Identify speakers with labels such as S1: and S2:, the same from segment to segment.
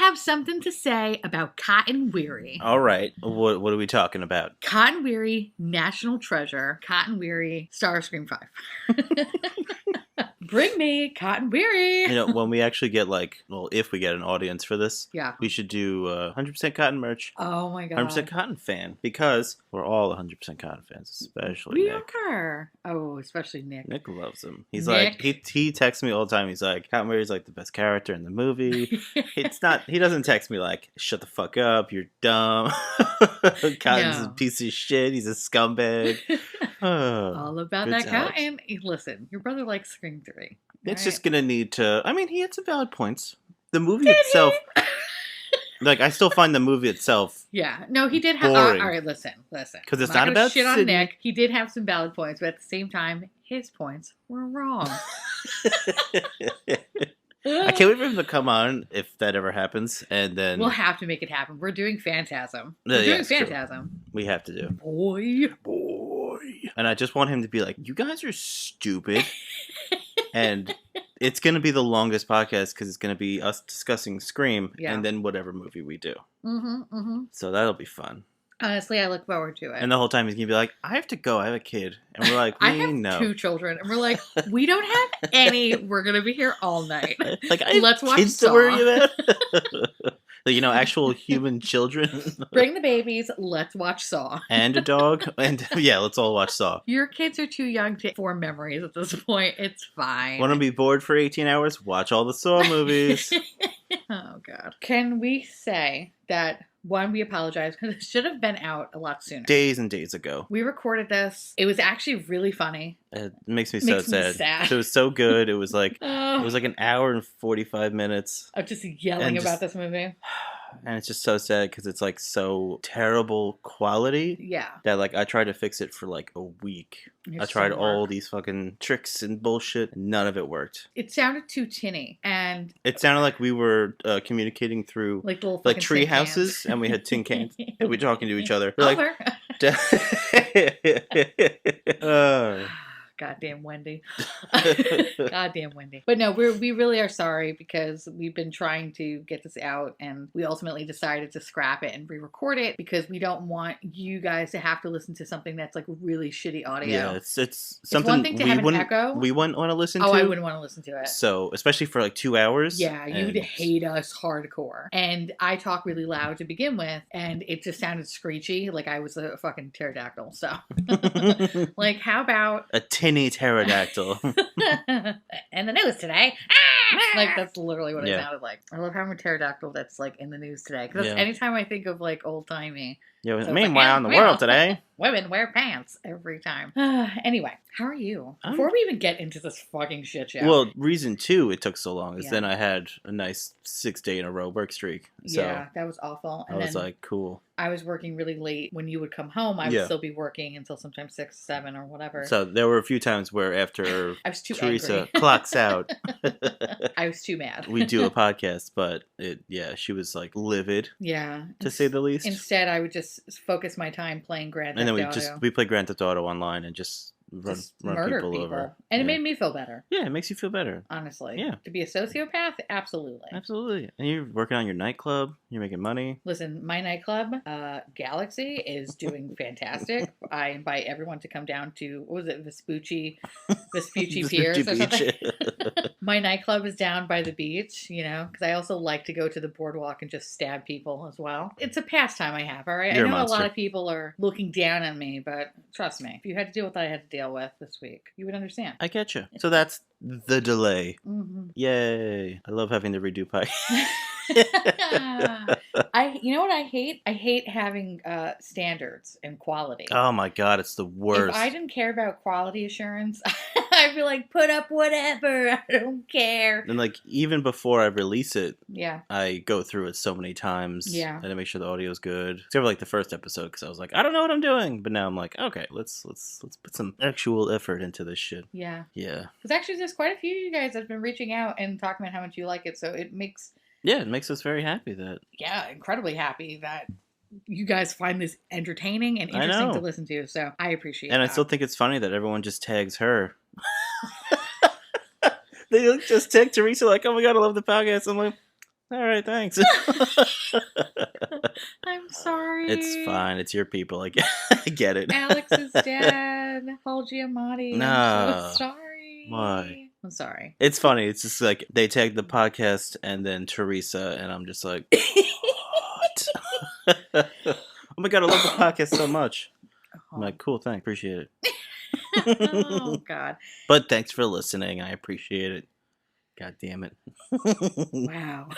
S1: have something to say about Cotton Weary.
S2: All right. What are we talking about?
S1: Cotton Weary, national treasure. Cotton Weary, star of Scream 5. Bring me Cotton Weary.
S2: You know, when we actually get if we get an audience for this,
S1: Yeah.
S2: we should do 100% Cotton merch.
S1: Oh my god.
S2: 100% Cotton fan, because we're all 100% Cotton fans, especially
S1: We
S2: Nick.
S1: are. Oh, especially Nick.
S2: Nick loves him. He's
S1: Nick.
S2: like, he texts me all the time. He's like, Cotton Weary's like the best character in the movie. He doesn't text me like, shut the fuck up, you're dumb. Cotton's a piece of shit. He's a scumbag.
S1: All about that
S2: times.
S1: Cotton. Listen, your brother likes Scream 3.
S2: It's just gonna need to. I mean, he had some valid points. The movie itself, I still find the movie itself.
S1: Yeah, no, he did have.
S2: Boring.
S1: All right, listen,
S2: Because it's
S1: I'm
S2: not about
S1: shit
S2: Sydney.
S1: on Nick. He did have some valid points, but at the same time, his points were wrong.
S2: I can't wait for him to come on if that ever happens, and then
S1: We'll have to make it happen. We're doing Phantasm.
S2: Yeah,
S1: We're doing
S2: it's true.
S1: Phantasm.
S2: we have to do.
S1: Boy.
S2: And I just want him to be like, you guys are stupid. And it's going to be the longest podcast because it's going to be us discussing Scream and then whatever movie we do. So that'll be fun.
S1: Honestly, I look forward to it.
S2: And the whole time he's going to be like, I have to go. I have a kid. And we're like,
S1: I have 2 children. And we're like, we don't have any. We're going to be here all night. Let's watch
S2: kids
S1: Saw.
S2: to worry about. Actual human children.
S1: Bring the babies. Let's watch Saw.
S2: And a dog. And let's all watch Saw.
S1: Your kids are too young to form memories at this point. It's fine.
S2: Want to be bored for 18 hours? Watch all the Saw movies.
S1: Oh, God. Can we say that, one, we apologize because it should have been out a lot sooner.
S2: Days and days ago.
S1: We recorded this. It was actually really funny.
S2: It makes me so sad.
S1: sad.
S2: It was so good. It was like an hour and 45 minutes.
S1: Of just yelling about this movie.
S2: And it's just so sad because it's like so terrible quality.
S1: Yeah.
S2: That I tried to fix it for a week. I tried all these fucking tricks and bullshit. And none of it worked.
S1: It sounded too tinny, and
S2: it sounded like we were communicating through
S1: little
S2: tree houses, and we had tin cans, and we were talking to each other. We're
S1: Goddamn Wendy. Goddamn Wendy. But no, we really are sorry because we've been trying to get this out and we ultimately decided to scrap it and re-record it because we don't want you guys to have to listen to something that's really shitty audio.
S2: Yeah, it's something
S1: one thing to have an echo.
S2: We wouldn't want to listen to.
S1: Oh, I wouldn't want to listen to it.
S2: So, especially for 2 hours.
S1: Yeah, you'd hate us hardcore. And I talk really loud to begin with and it just sounded screechy like I was a fucking pterodactyl. So, how about
S2: a tinny pterodactyl.
S1: And the news today. That's literally what it sounded like. I love how I'm a pterodactyl that's in the news today. Because anytime I think of old timey.
S2: Yeah, so meanwhile in the world today.
S1: Women wear pants every time. Anyway, how are you? Before we even get into this fucking shit show.
S2: Well, reason 2 it took so long is then I had a nice 6-day in a row work streak. So
S1: yeah, that was awful. And
S2: I was cool.
S1: I was working really late. When you would come home, I would still be working until sometimes 6, 7 or whatever.
S2: So there were a few times where after
S1: I was too
S2: Teresa
S1: angry.
S2: clocks out,
S1: I was too mad.
S2: we do a podcast, but she was livid.
S1: Yeah.
S2: To say the least.
S1: Instead, I would just focus my time playing Grand Theft Auto.
S2: And then we play Grand Theft Auto online and just run people over.
S1: And it made me feel better.
S2: Yeah, it makes you feel better.
S1: Honestly.
S2: Yeah.
S1: To be a sociopath? Absolutely.
S2: Absolutely. And you're working on your nightclub. You're making money.
S1: Listen, my nightclub, Galaxy, is doing fantastic. I invite everyone to come down to, what was it, Vespucci Piers or something? My nightclub is down by the beach, because I also like to go to the boardwalk and just stab people as well. It's a pastime I have, all right?
S2: You're
S1: I know
S2: a monster.
S1: lot of people are looking down on me, but trust me, if you had to deal with what I had to deal with this week, you would understand.
S2: I get you. So that's the delay.
S1: Mm-hmm.
S2: Yay. I love having to redo Pike.
S1: You know what I hate? I hate having standards and quality.
S2: Oh my god, it's the worst.
S1: If I didn't care about quality assurance, I'd be like, put up whatever. I don't care.
S2: And even before I release it,
S1: yeah,
S2: I go through it so many times.
S1: Yeah.
S2: And I make sure the audio's good. Except for the first episode, because I was like, I don't know what I'm doing. But now I'm like, okay, let's put some actual effort into this shit.
S1: Yeah.
S2: Yeah.
S1: Because actually, there's quite a few of you guys that have been reaching out and talking about how much you like it. So it makes.
S2: Yeah, it makes us very happy that.
S1: Yeah, incredibly happy that you guys find this entertaining and interesting to listen to. So I appreciate it.
S2: And I still think it's funny that everyone just tags her. They just tag Teresa oh my god, I love the podcast. I'm like, All right, thanks.
S1: I'm sorry.
S2: It's fine. It's your people. I get it.
S1: Alex's dad, Paul Giamatti. No. I'm so sorry.
S2: Why?
S1: I'm sorry.
S2: It's funny. It's just like they tagged the podcast and then Teresa, and I'm just like, what? Oh my God, I love the podcast so much. I'm like, cool, thanks. Appreciate it.
S1: Oh, God.
S2: But thanks for listening. I appreciate it. God damn it.
S1: Wow.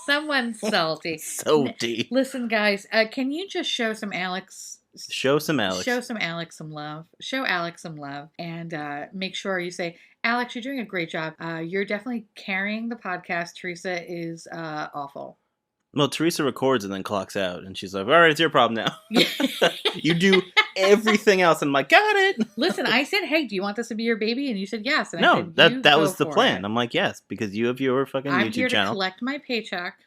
S1: Someone's salty.
S2: So deep.
S1: Listen, guys, can you just show some Alex...
S2: Show some Alex some love. Show Alex some love. And make sure you say, Alex, you're doing a great job. You're definitely carrying the podcast. Teresa is awful. Well, Teresa records and then clocks out. And she's like, all right, it's your problem now. You do everything else. And I'm like, got it.
S1: Listen, I said, hey, do you want this to be your baby? And you said yes. And
S2: no,
S1: I said,
S2: that was the plan. I'm like, yes, because you have your fucking
S1: I'm
S2: YouTube
S1: here
S2: channel.
S1: To collect my paycheck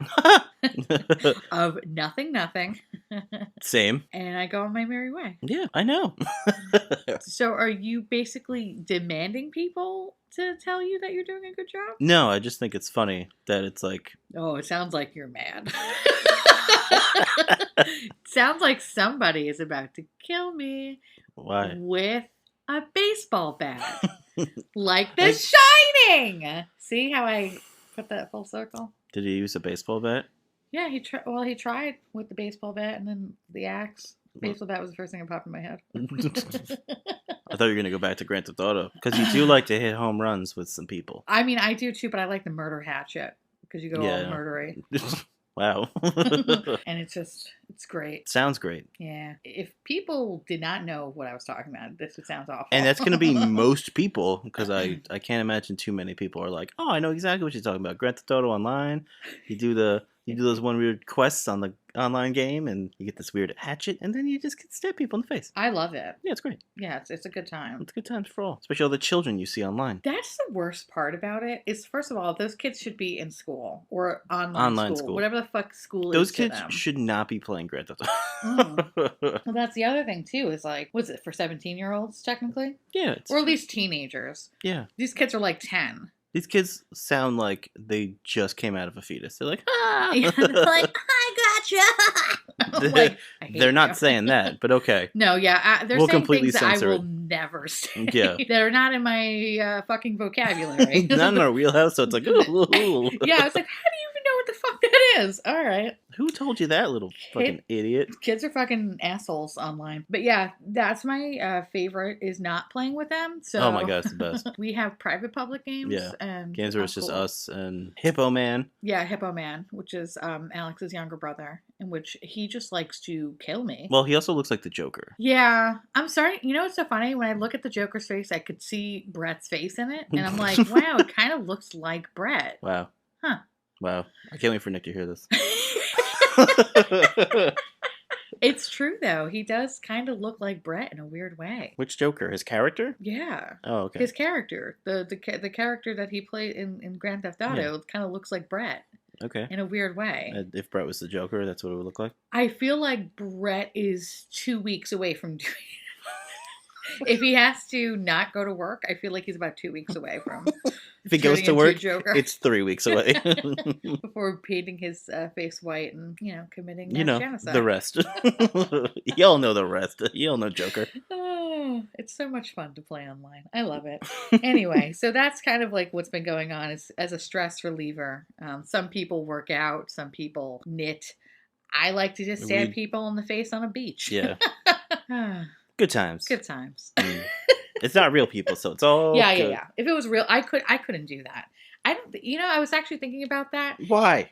S1: of nothing.
S2: Same.
S1: And I go on my merry way.
S2: Yeah, I know.
S1: So are you basically demanding people to tell you that you're doing a good job?
S2: No, I just think it's funny that it's like...
S1: Oh, it sounds like you're mad. Sounds like somebody is about to kill me.
S2: Why?
S1: With a baseball bat. Like The Shining! See how I put that full circle?
S2: Did he use a baseball bat?
S1: Yeah, he tried with the baseball bat and then the axe. Baseball bat was the first thing that popped in my head.
S2: I thought you were going to go back to Grand Theft Auto. Because you do like to hit home runs with some people.
S1: I mean, I do too, but I like the murder hatchet. Because you go all murdery.
S2: Wow.
S1: And it's great.
S2: Sounds great.
S1: Yeah. If people did not know what I was talking about, this would sound awful.
S2: And that's going to be most people, because I can't imagine too many people are like, oh, I know exactly what you're talking about. Grand Theft Auto Online. You do those one weird quests on the online game, and you get this weird hatchet, and then you just get stab people in the face.
S1: I love it.
S2: Yeah, it's great.
S1: Yeah, it's a good time.
S2: It's good times for all, especially all the children you see online.
S1: That's the worst part about it. Is first of all, those kids should be in school or online school, whatever the fuck school
S2: those
S1: is.
S2: Those kids
S1: to them.
S2: Should not be playing Grand Theft Auto.
S1: Well, that's the other thing too. Is like, what's it for 17-year-olds technically?
S2: Yeah,
S1: or at least teenagers.
S2: Yeah,
S1: these kids are like 10.
S2: These kids sound like they just came out of a fetus. They're like, ah!
S1: Yeah, they're like, I gotcha!
S2: They're not saying that, but okay.
S1: No, yeah. They're saying things that I will never say.
S2: Yeah.
S1: That are not in my fucking vocabulary.
S2: Not in our wheelhouse, so it's like, ooh.
S1: Yeah, I was like, how do you even know what the fuck that is? All right.
S2: Who told you that, little fucking idiot?
S1: Kids are fucking assholes online. But yeah, that's my favorite, is not playing with them. So
S2: oh my God, it's the best.
S1: We have private public games.
S2: Yeah.
S1: And
S2: games where it's just us and Hippo Man.
S1: Yeah, Hippo Man, which is Alex's younger brother, in which he just likes to kill me.
S2: Well, he also looks like the Joker.
S1: Yeah. I'm sorry. You know what's so funny? When I look at the Joker's face, I could see Brett's face in it. And I'm like, wow, it kind of looks like Brett.
S2: Wow.
S1: Huh.
S2: Wow. I can't wait for Nick to hear this.
S1: It's true, though. He does kind of look like Brett in a weird way.
S2: Which Joker? His character?
S1: Yeah.
S2: Oh, okay.
S1: His character. The character that he played in Grand Theft Auto kind of looks like Brett.
S2: Okay.
S1: In a weird way.
S2: If Brett was the Joker, that's what it would look like?
S1: I feel like Brett is 2 weeks away from doing it. If he has to not go to work, I feel like he's about 2 weeks away from.
S2: If he goes to work, it's 3 weeks away.
S1: Before painting his face white and, committing genocide.
S2: The rest. Y'all know the rest. Y'all know Joker.
S1: Oh, it's so much fun to play online. I love it. Anyway, so that's kind of like what's been going on as a stress reliever. Some people work out. Some people knit. I like to just stab people in the face on a beach.
S2: Yeah. Good times.
S1: Good times.
S2: It's not real people, so it's all good.
S1: Yeah. If it was real, I couldn't do that. I don't. I was actually thinking about that.
S2: Why?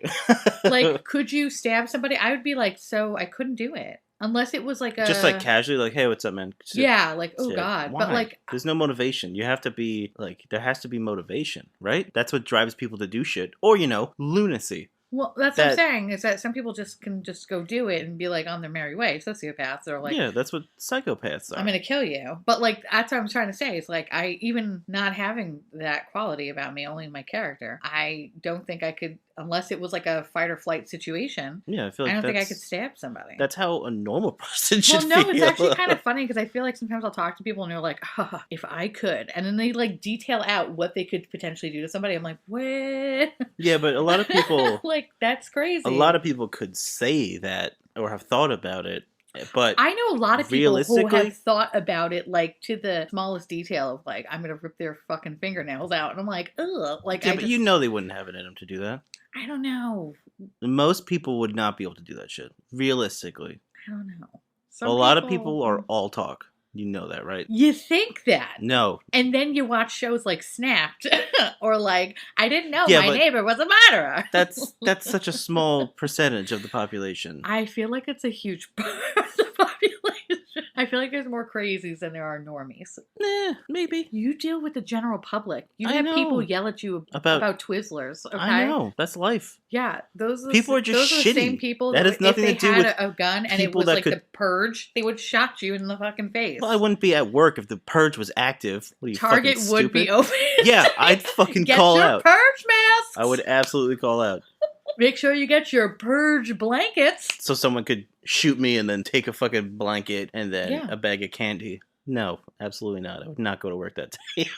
S1: Like, could you stab somebody? I would be like, so I couldn't do it unless it was like
S2: just like casually, like, hey, what's up, man?
S1: Yeah, like, oh God,
S2: why?
S1: But like,
S2: there's no motivation. You have to be like, there has to be motivation, right? That's what drives people to do shit, or lunacy.
S1: Well, that's what I'm saying, is that some people can just go do it and be like on their merry way. Sociopaths are like...
S2: Yeah, that's what psychopaths are.
S1: I'm going to kill you. But like, that's what I'm trying to say. It's like, even not having that quality about me, only my character, I don't think I could unless it was like a fight or flight situation.
S2: Yeah, I feel like
S1: I don't think I could stab somebody.
S2: That's how a normal person should feel.
S1: Well, no, it's actually kind of funny because I feel like sometimes I'll talk to people and they're like, if I could. And then they like detail out what they could potentially do to somebody. I'm like, what?
S2: Yeah, but a lot of people...
S1: like, that's crazy.
S2: A lot of people could say that or have thought about it. But
S1: I know a lot of people who have thought about it, like, to the smallest detail of, like, I'm going to rip their fucking fingernails out. And I'm like, ugh. Like,
S2: yeah, but you know they wouldn't have it in them to do that.
S1: I don't know.
S2: Most people would not be able to do that shit. Realistically.
S1: I don't know.
S2: A lot of people are all talk. You know that, right?
S1: You think that.
S2: No.
S1: And then you watch shows like Snapped or like, I didn't know my neighbor was a murderer.
S2: That's such a small percentage of the population.
S1: I feel like it's a huge part of the population. I feel like there's more crazies than there are normies.
S2: Maybe.
S1: You deal with the general public. You have people yell at you about Twizzlers. Okay?
S2: I know. That's life.
S1: Yeah. Those
S2: people are just shitty.
S1: The same people
S2: that has nothing to do with
S1: a gun and it was like the purge, they would shot you in the fucking face.
S2: Well, I wouldn't be at work if the purge was active. What are you,
S1: Target
S2: fucking
S1: would
S2: stupid?
S1: Be open.
S2: Yeah, I'd fucking call out.
S1: Get your purge masks.
S2: I would absolutely call out.
S1: Make sure you get your purge blankets.
S2: So someone could shoot me and then take a fucking blanket and then a bag of candy. No, absolutely not. I would not go to work that day.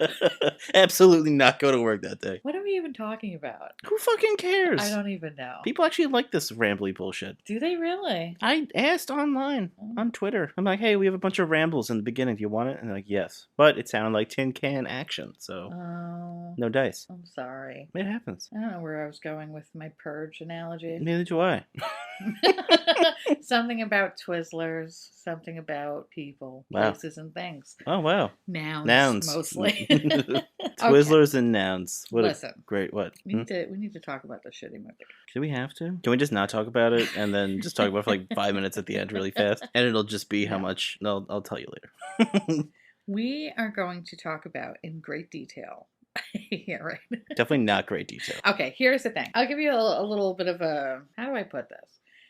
S2: Absolutely not go to work that day.
S1: What are we even talking about?
S2: Who fucking cares?
S1: I don't even know.
S2: People actually like this rambly bullshit.
S1: Do they really?
S2: I asked online, on Twitter. I'm like, hey, we have a bunch of rambles in the beginning. Do you want it? And they're like, yes. But it sounded like tin can action, so no dice.
S1: I'm sorry.
S2: It happens.
S1: I don't know where I was going with my purge analogy.
S2: Neither do I.
S1: Something about Twizzlers, something about people, places, and things.
S2: Oh, wow.
S1: Nouns. Mostly.
S2: Twizzlers and nouns.
S1: Listen.
S2: Great, what?
S1: We need to talk about the shitty movie.
S2: Do we have to? Can we just not talk about it and then just talk about it for like 5 minutes at the end really fast? And it'll just be how much... No, I'll tell you later.
S1: We are going to talk about in great detail. Yeah, right.
S2: Definitely not great detail.
S1: Okay, here's the thing. I'll give you a little bit of a... How do I put this?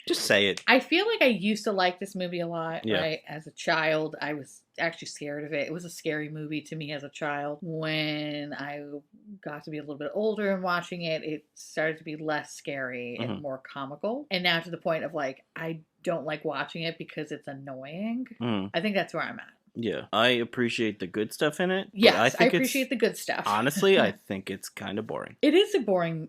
S2: Just say it.
S1: I feel like I used to like this movie a lot, right? As a child, I was actually scared of it. It was a scary movie to me as a child. When I got to be a little bit older and watching it, it started to be less scary and more comical. And now to the point of like, I don't like watching it because it's annoying. I think that's where I'm at.
S2: Yeah, I appreciate the good stuff in it.
S1: Yes, I appreciate the good stuff.
S2: Honestly, I think it's kind of boring.
S1: It is boring.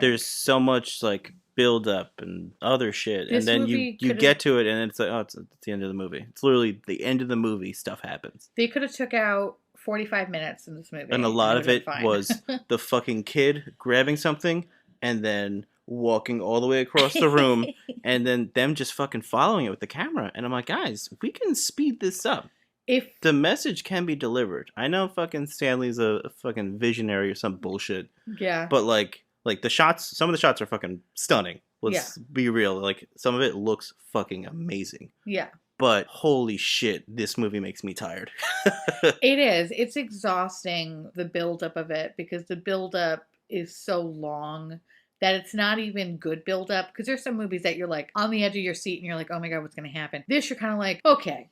S1: There's
S2: so much like build up and other shit, and then you get to it and it's like, oh, it's the end of the movie. It's literally the end of the movie. Stuff happens.
S1: They could have took out 45 minutes in this movie.
S2: And a lot of it was the fucking kid grabbing something and then walking all the way across the room and then them just fucking following it with the camera. And I'm like, guys, we can speed this up. If the message can be delivered. I know fucking Stanley's a fucking visionary or some bullshit.
S1: Yeah.
S2: But like the shots, some of the shots are fucking stunning. Let's be real. Like some of it looks fucking amazing.
S1: Yeah.
S2: But holy shit, this movie makes me tired.
S1: It is. It's exhausting, the buildup of it, because the buildup is so long that it's not even good buildup. Because there's some movies that you're like on the edge of your seat and you're like, oh my God, what's going to happen? This, you're kind of like, okay.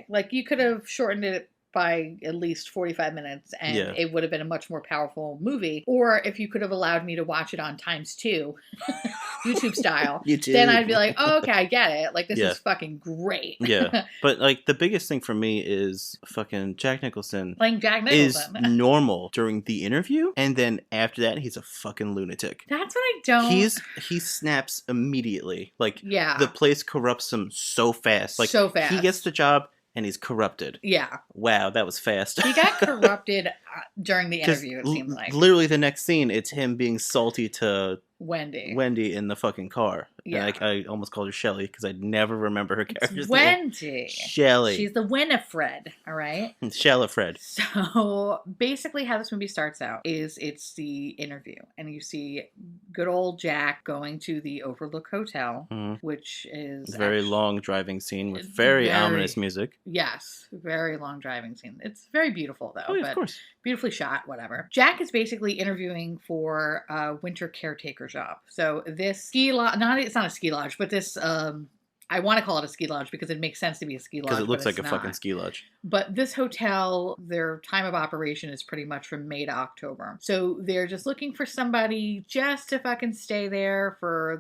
S1: Like you could have shortened it by at least 45 minutes and it would have been a much more powerful movie. Or if you could have allowed me to watch it on ×2, YouTube style, then I'd be like, oh, okay, I get it. Like, this is fucking great.
S2: Yeah. But like the biggest thing for me is fucking Jack Nicholson.
S1: Playing Jack Nicholson.
S2: Is normal during the interview. And then after that, he's a fucking lunatic.
S1: That's what I don't.
S2: He snaps immediately. Like, the place corrupts him so fast. Like, he gets the job. And he's corrupted. Yeah. Wow, that was fast.
S1: He got corrupted during the interview, it seems like.
S2: Literally the next scene, it's him being salty to
S1: Wendy
S2: in the fucking car. Yeah. And I almost called her Shelly because I never remember her character's name.
S1: Wendy.
S2: Shelly.
S1: She's the Winifred, all right?
S2: Shellifred.
S1: So basically how this movie starts out is it's the interview. And you see good old Jack going to the Overlook Hotel, which is...
S2: Very long driving scene with very ominous music.
S1: Yes, very long driving scene. It's very beautiful, though.
S2: Oh, yeah, of course.
S1: Beautifully shot, whatever. Jack is basically interviewing for a winter caretaker job. So this ski lodge, it's not a ski lodge, but this I want to call it a ski lodge because it makes sense to be a ski lodge.
S2: Because it looks like a fucking ski lodge.
S1: But this hotel, their time of operation is pretty much from May to October. So they're just looking for somebody just to fucking stay there for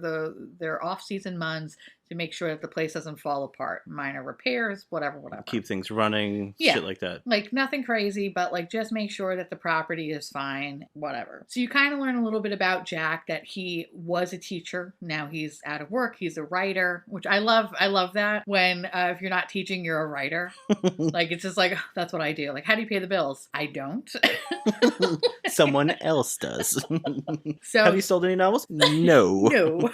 S1: their off-season months to make sure that the place doesn't fall apart. Minor repairs, whatever.
S2: Keep things running, shit like that.
S1: Like nothing crazy, but like just make sure that the property is fine, whatever. So you kind of learn a little bit about Jack, that he was a teacher. Now he's out of work. He's a writer, which I love. I love that when if you're not teaching, you're a writer. Like it's just like, oh, that's what I do. Like, how do you pay the bills? I don't.
S2: Someone else does.
S1: So
S2: have you sold any novels? No.
S1: No.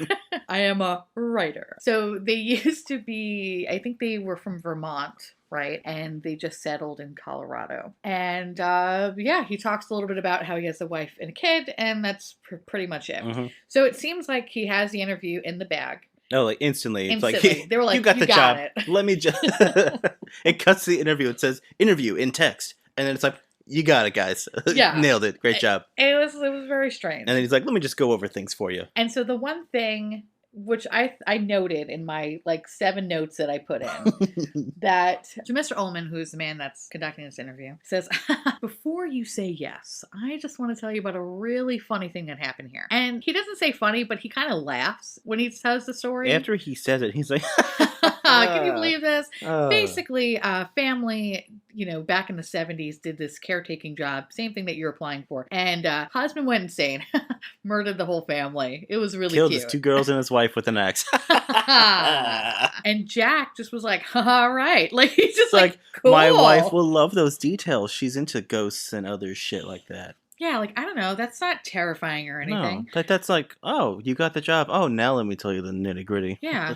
S1: I am a writer. So they used to be, I think they were from Vermont, right? And they just settled in Colorado. And he talks a little bit about how he has a wife and a kid, and that's pretty much it. Mm-hmm. So it seems like he has the interview in the bag.
S2: Oh, like instantly. It's like,
S1: they were like,
S2: you got the job.
S1: It.
S2: Let me just... It cuts the interview. It says, interview in text. And then it's like, you got it, guys. Yeah. Nailed it. Great job.
S1: It was very strange.
S2: And then he's like, let me just go over things for you.
S1: And so the one thing, which I noted in my 7 notes that I put in, that so Mr. Ullman, who's the man that's conducting this interview, says, before you say yes, I just want to tell you about a really funny thing that happened here. And he doesn't say funny, but he kind of laughs when he tells the story.
S2: After he says it, he's like,
S1: can you believe this? Basically, family, back in the 70s did this caretaking job, same thing that you're applying for. And husband went insane, murdered the whole family. It was really
S2: killed
S1: cute.
S2: His 2 girls and his wife with an axe.
S1: And Jack just was like, all right. Like, he's just like, cool.
S2: My wife will love those details. She's into ghosts and other shit like that.
S1: Yeah, like, I don't know. That's not terrifying or anything.
S2: No, that's like, oh, you got the job. Oh, now let me tell you the nitty gritty.
S1: Yeah.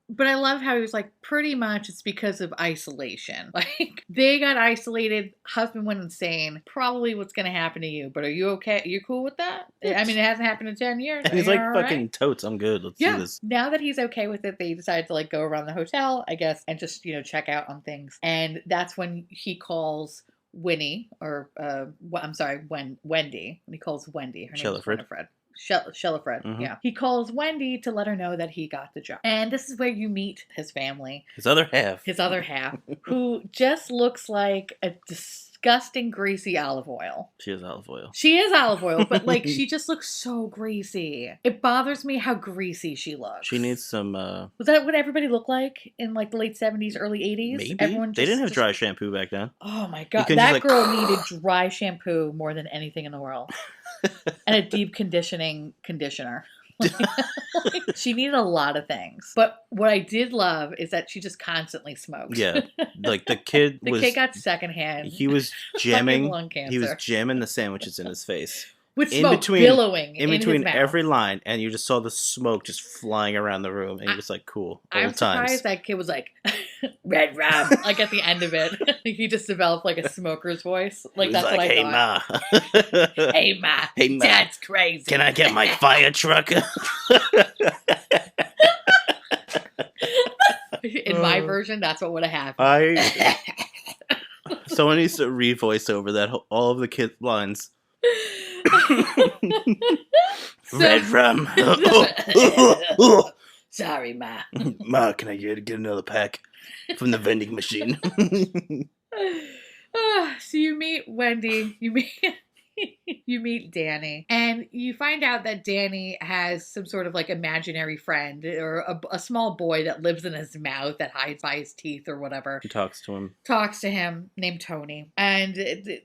S1: But I love how he was like, pretty much it's because of isolation. Like, they got isolated. Husband went insane. Probably what's going to happen to you. But are you okay? Are you cool with that? I mean, it hasn't happened in 10 years.
S2: And he's like, fucking totes. I'm good. Let's do this.
S1: Now that he's okay with it, they decided to go around the hotel, I guess, and just, check out on things. And that's when he calls Winnie, or Wendy. When he calls Wendy, her name is Winifred. Shellifred, mm-hmm. Yeah. He calls Wendy to let her know that he got the job. And this is where you meet his family.
S2: His other half,
S1: who just looks like a disgusting, greasy olive oil.
S2: She is olive
S1: oil, but she just looks so greasy. It bothers me how greasy she looks.
S2: She needs some...
S1: Was that what everybody looked like in the late 70s, early 80s?
S2: Maybe. They didn't have dry shampoo back then.
S1: Oh my God. That girl needed dry shampoo more than anything in the world. And a deep conditioner. She needed a lot of things. But what I did love is that she just constantly smoked.
S2: Yeah. Like the kid
S1: kid got secondhand.
S2: He was jamming.
S1: Lung cancer.
S2: He was jamming the sandwiches in his face.
S1: With smoke billowing in between
S2: every line, and you just saw the smoke just flying around the room, and you're just like, cool.
S1: I'm surprised that kid was like, red rum, at the end of it. He just developed a smoker's voice. That's what I thought.
S2: Ma.
S1: Hey, Ma.
S2: Hey, Ma.
S1: Dad's crazy.
S2: Can I get my fire truck?
S1: In my version, that's what would have happened.
S2: Someone needs to re-voice over that, all of the kids' lines. Red rum.
S1: Sorry, Ma.
S2: Ma, can I get another pack from the vending machine?
S1: So you meet Wendy. You meet Danny, and you find out that Danny has some sort of imaginary friend or a small boy that lives in his mouth that hides by his teeth or whatever.
S2: He talks to him
S1: named Tony, and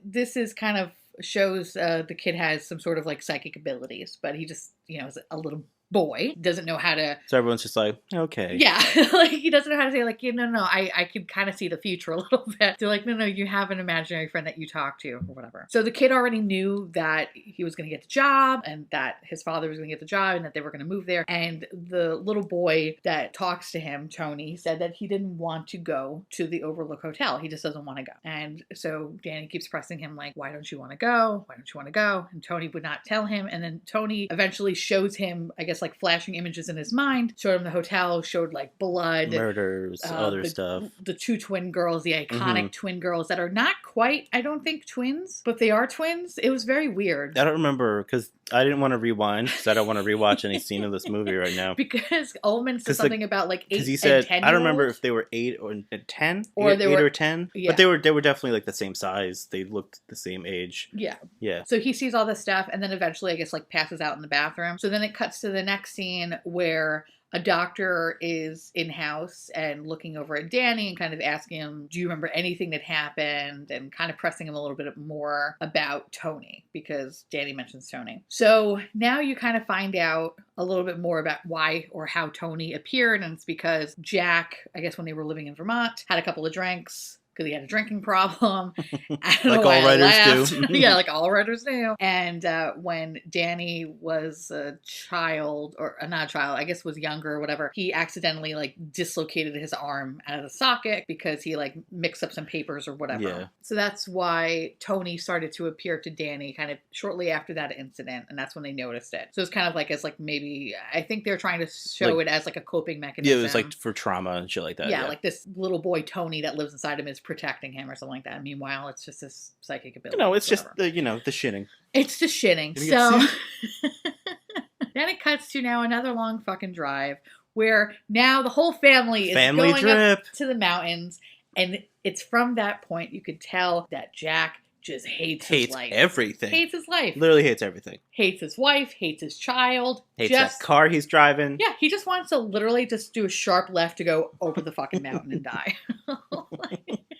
S1: this is kind of shows the kid has some sort of psychic abilities, but he just is a little boy, doesn't know how to...
S2: So everyone's just like, okay.
S1: Yeah, he doesn't know how to say, no, I could kind of see the future a little bit. They're like, no, you have an imaginary friend that you talk to, or whatever. So the kid already knew that he was going to get the job, and that his father was going to get the job, and that they were going to move there. And the little boy that talks to him, Tony, said that he didn't want to go to the Overlook Hotel. He just doesn't want to go. And so Danny keeps pressing him, why don't you want to go? Why don't you want to go? And Tony would not tell him. And then Tony eventually shows him, I guess, guess, like flashing images in his mind, showed him the hotel, showed like blood,
S2: murders, other stuff.
S1: The two twin girls, the iconic twin girls that are not quite, I don't think, twins, but they are twins. It was very weird.
S2: I don't remember because I didn't want to rewind because I don't want to rewatch any scene of this movie right now.
S1: Because Ullman said something about like 8
S2: he said,
S1: and 10
S2: I don't remember if they were 8 or 10,
S1: or
S2: 8 or 10,
S1: yeah.
S2: but they were definitely like the same size. They looked the same age.
S1: Yeah.
S2: Yeah.
S1: So he sees all this stuff and then eventually, I guess, like passes out in the bathroom. So then it cuts to the next scene where a doctor is in-house and looking over at Danny and kind of asking him, do you remember anything that happened? And kind of pressing him a little bit more about Tony, because Danny mentions Tony. So now you kind of find out a little bit more about why or how Tony appeared. And it's because Jack, I guess when they were living in Vermont, had a couple of drinks, because he had a drinking problem.
S2: Like all writers do.
S1: Yeah, like all writers do. And when Danny was a child, or not a child, I guess was younger or whatever, he accidentally like dislocated his arm out of the socket because he like mixed up some papers or whatever.
S2: Yeah.
S1: So that's why Tony started to appear to Danny kind of shortly after that incident. And that's when they noticed it. So it's kind of like as like maybe, I think they're trying to show it as like a coping mechanism.
S2: Yeah, it was like for trauma and shit like that.
S1: Yeah, like this little boy Tony that lives inside him is protecting him or something like that. Meanwhile, it's just this psychic ability.
S2: No, it's just the shitting.
S1: It's the shitting. So then it cuts to now another long fucking drive where now the whole family is going up to the mountains, and it's from that point you could tell that Jack just hates his life.
S2: Everything.
S1: Hates his life.
S2: Literally hates everything.
S1: Hates his wife, hates his child.
S2: Hates that car he's driving.
S1: Yeah, he just wants to literally just do a sharp left to go over the fucking mountain and die.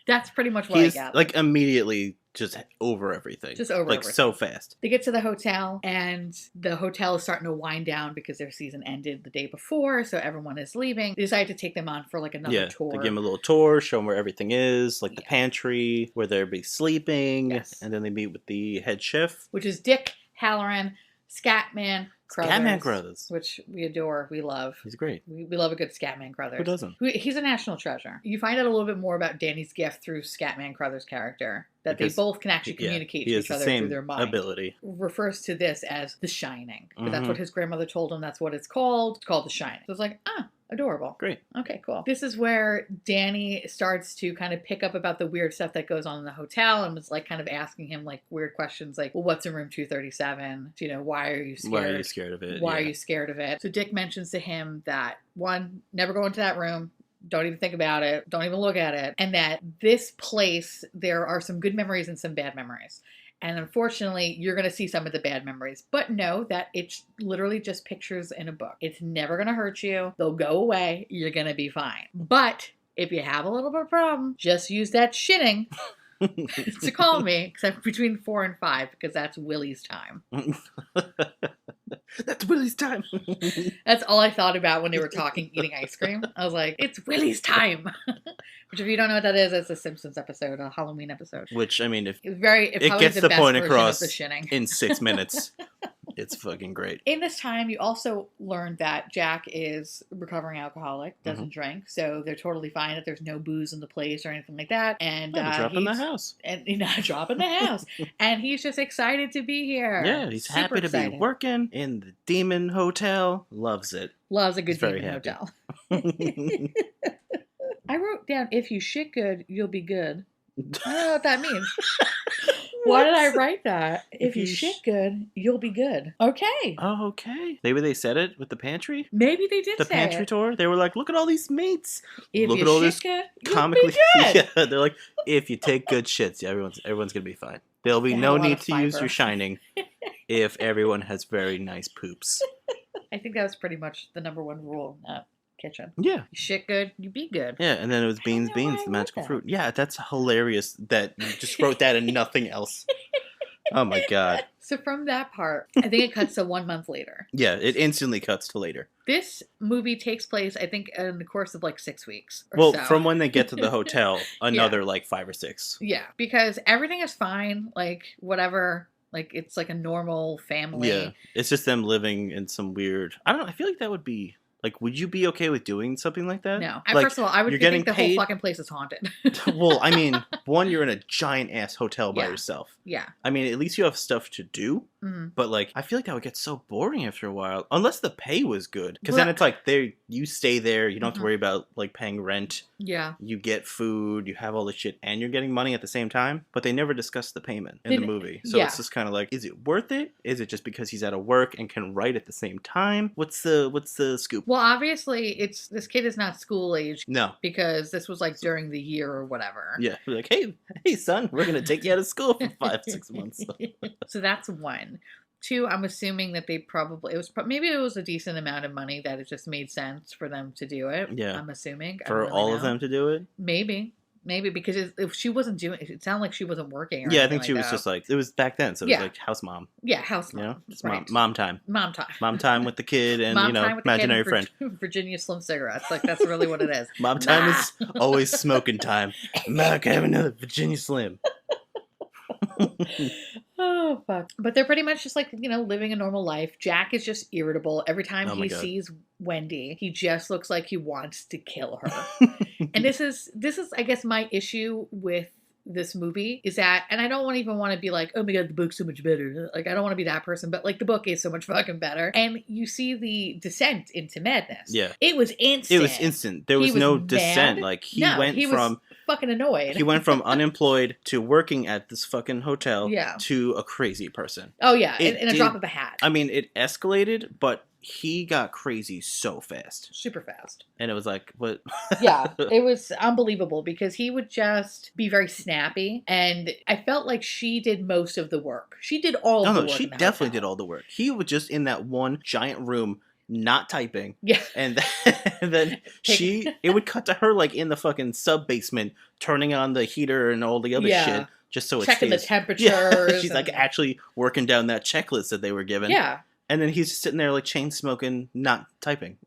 S1: That's pretty much what I got.
S2: Like immediately just over everything.
S1: Just over everything.
S2: So fast.
S1: They get to the hotel, and the hotel is starting to wind down because their season ended the day before, so everyone is leaving. They decide to take them on for like another tour.
S2: They give them a little tour, show them where everything is, like the pantry, where they'll be sleeping, and then they meet with the head chef.
S1: Which is Dick Halloran, Scatman Crothers. Which we adore, we love.
S2: He's great.
S1: We love a good Scatman Crothers.
S2: Who doesn't?
S1: He's a national treasure. You find out a little bit more about Danny's gift through Scatman Crothers' character. That they both can actually communicate to each other through their mind.
S2: Ability.
S1: Refers to this as The Shining. But that's what his grandmother told him. That's what it's called. It's called The Shining. So it's like, adorable.
S2: Great.
S1: Okay, cool. This is where Danny starts to kind of pick up about the weird stuff that goes on in the hotel and was like kind of asking him like weird questions like, well, what's in room 237? You know, why are you scared?
S2: Why are you scared of it?
S1: Why are you scared of it? So Dick mentions to him that, one, never go into that room. Don't even think about it. Don't even look at it. And that this place, there are some good memories and some bad memories. And unfortunately, you're going to see some of the bad memories. But know that it's literally just pictures in a book. It's never going to hurt you. They'll go away. You're going to be fine. But if you have a little bit of a problem, just use that shitting to call me, except between 4 and 5, because that's Willie's time.
S2: That's Willie's time.
S1: That's all I thought about when they were talking, eating ice cream. I was like, it's Willie's time. Which, if you don't know what that is, it's a Simpsons episode, a Halloween episode.
S2: Which, I mean, if
S1: it
S2: gets the point across in 6 minutes, it's fucking great.
S1: In this time, you also learned that Jack is a recovering alcoholic, doesn't drink, so they're totally fine that there's no booze in the place or anything like that. And
S2: drop in the house.
S1: And drop in the house. And he's just excited to be here.
S2: Yeah, he's happy to be working in the Demon Hotel. Loves it.
S1: Loves a good Demon Hotel. I wrote down, if you shit good, you'll be good. I don't know what that means. Why did I write that? If you shit good, you'll be good. Okay.
S2: Oh, okay. Maybe they said it with the pantry?
S1: Maybe they did say it.
S2: The pantry tour? They were like, look at all these mates.
S1: If look at all this
S2: good, comically. Yeah, they're like, if you take good shits, everyone's going to be fine. There'll be no need to use your shining if everyone has very nice poops.
S1: I think that was pretty much the number one rule in that kitchen.
S2: Yeah.
S1: You shit good, you be good.
S2: Yeah, and then it was beans, the magical fruit. Yeah, that's hilarious that you just wrote that and nothing else. Oh my god.
S1: So from that part, I think it cuts to 1 month later.
S2: Yeah, it instantly cuts to later.
S1: This movie takes place, I think, in the course of like 6 weeks.
S2: Well, from when they get to the hotel, another like 5 or 6.
S1: Yeah, because everything is fine. Like, whatever. Like, it's like a normal family.
S2: Yeah, it's just them living in some weird... I don't know, I feel like that would be... Like, would you be okay with doing something like that?
S1: No.
S2: Like,
S1: first of all, I would think the whole fucking place is haunted.
S2: Well, I mean, one, you're in a giant-ass hotel by yourself.
S1: Yeah.
S2: I mean, at least you have stuff to do.
S1: Mm-hmm.
S2: But, like, I feel like that would get so boring after a while. Unless the pay was good. Because then it's like, you stay there. You don't have to worry about, like, paying rent.
S1: Yeah.
S2: You get food. You have all this shit. And you're getting money at the same time. But they never discuss the payment in the movie. So it's just kind of like, is it worth it? Is it just because he's out of work and can write at the same time? What's the scoop?
S1: Well, obviously, this kid is not school age.
S2: No.
S1: Because this was, like, during the year or whatever.
S2: Yeah. We're like, hey, son, we're going to take you out of school for 5-6 months.
S1: So that's one. Two, I'm assuming that maybe it was a decent amount of money that it just made sense for them to do it.
S2: Yeah.
S1: I'm assuming.
S2: For all of them to do it?
S1: Maybe because if she wasn't doing it sounded like she wasn't working or
S2: I think she was just like, it was back then, so it was like house mom.
S1: Yeah, house mom.
S2: You know, just mom time.
S1: Mom time.
S2: Mom time with the kid and, imaginary friend.
S1: Virginia Slim cigarettes. Like, that's really what it is.
S2: Mom time is always smoking time. Mom, can I have another Virginia Slim?
S1: Oh, fuck. But they're pretty much just like, living a normal life. Jack is just irritable. Every time he sees Wendy, he just looks like he wants to kill her. And this is, I guess, my issue with this movie is that, and I don't even want to be like, oh my god, the book's so much better. Like, I don't want to be that person, but like, the book is so much fucking better. And you see the descent into madness.
S2: Yeah.
S1: It was instant.
S2: There was no descent. Like, he was
S1: fucking annoyed.
S2: He went from unemployed to working at this fucking hotel to a crazy person.
S1: Oh yeah, in a drop of a hat.
S2: I mean, it escalated, but he got crazy so fast.
S1: Super fast.
S2: And it was like, what?
S1: Yeah, it was unbelievable because he would just be very snappy. And I felt like she did most of the work. She did all of the work.
S2: No, she definitely did all the work. He was just in that one giant room not typing.
S1: Yeah.
S2: And then it would cut to her like in the fucking sub-basement turning on the heater and all the other shit. Just so
S1: checking
S2: it's
S1: the temperatures.
S2: Yeah. She's like actually working down that checklist that they were given.
S1: Yeah.
S2: And then he's just sitting there like chain smoking, not typing.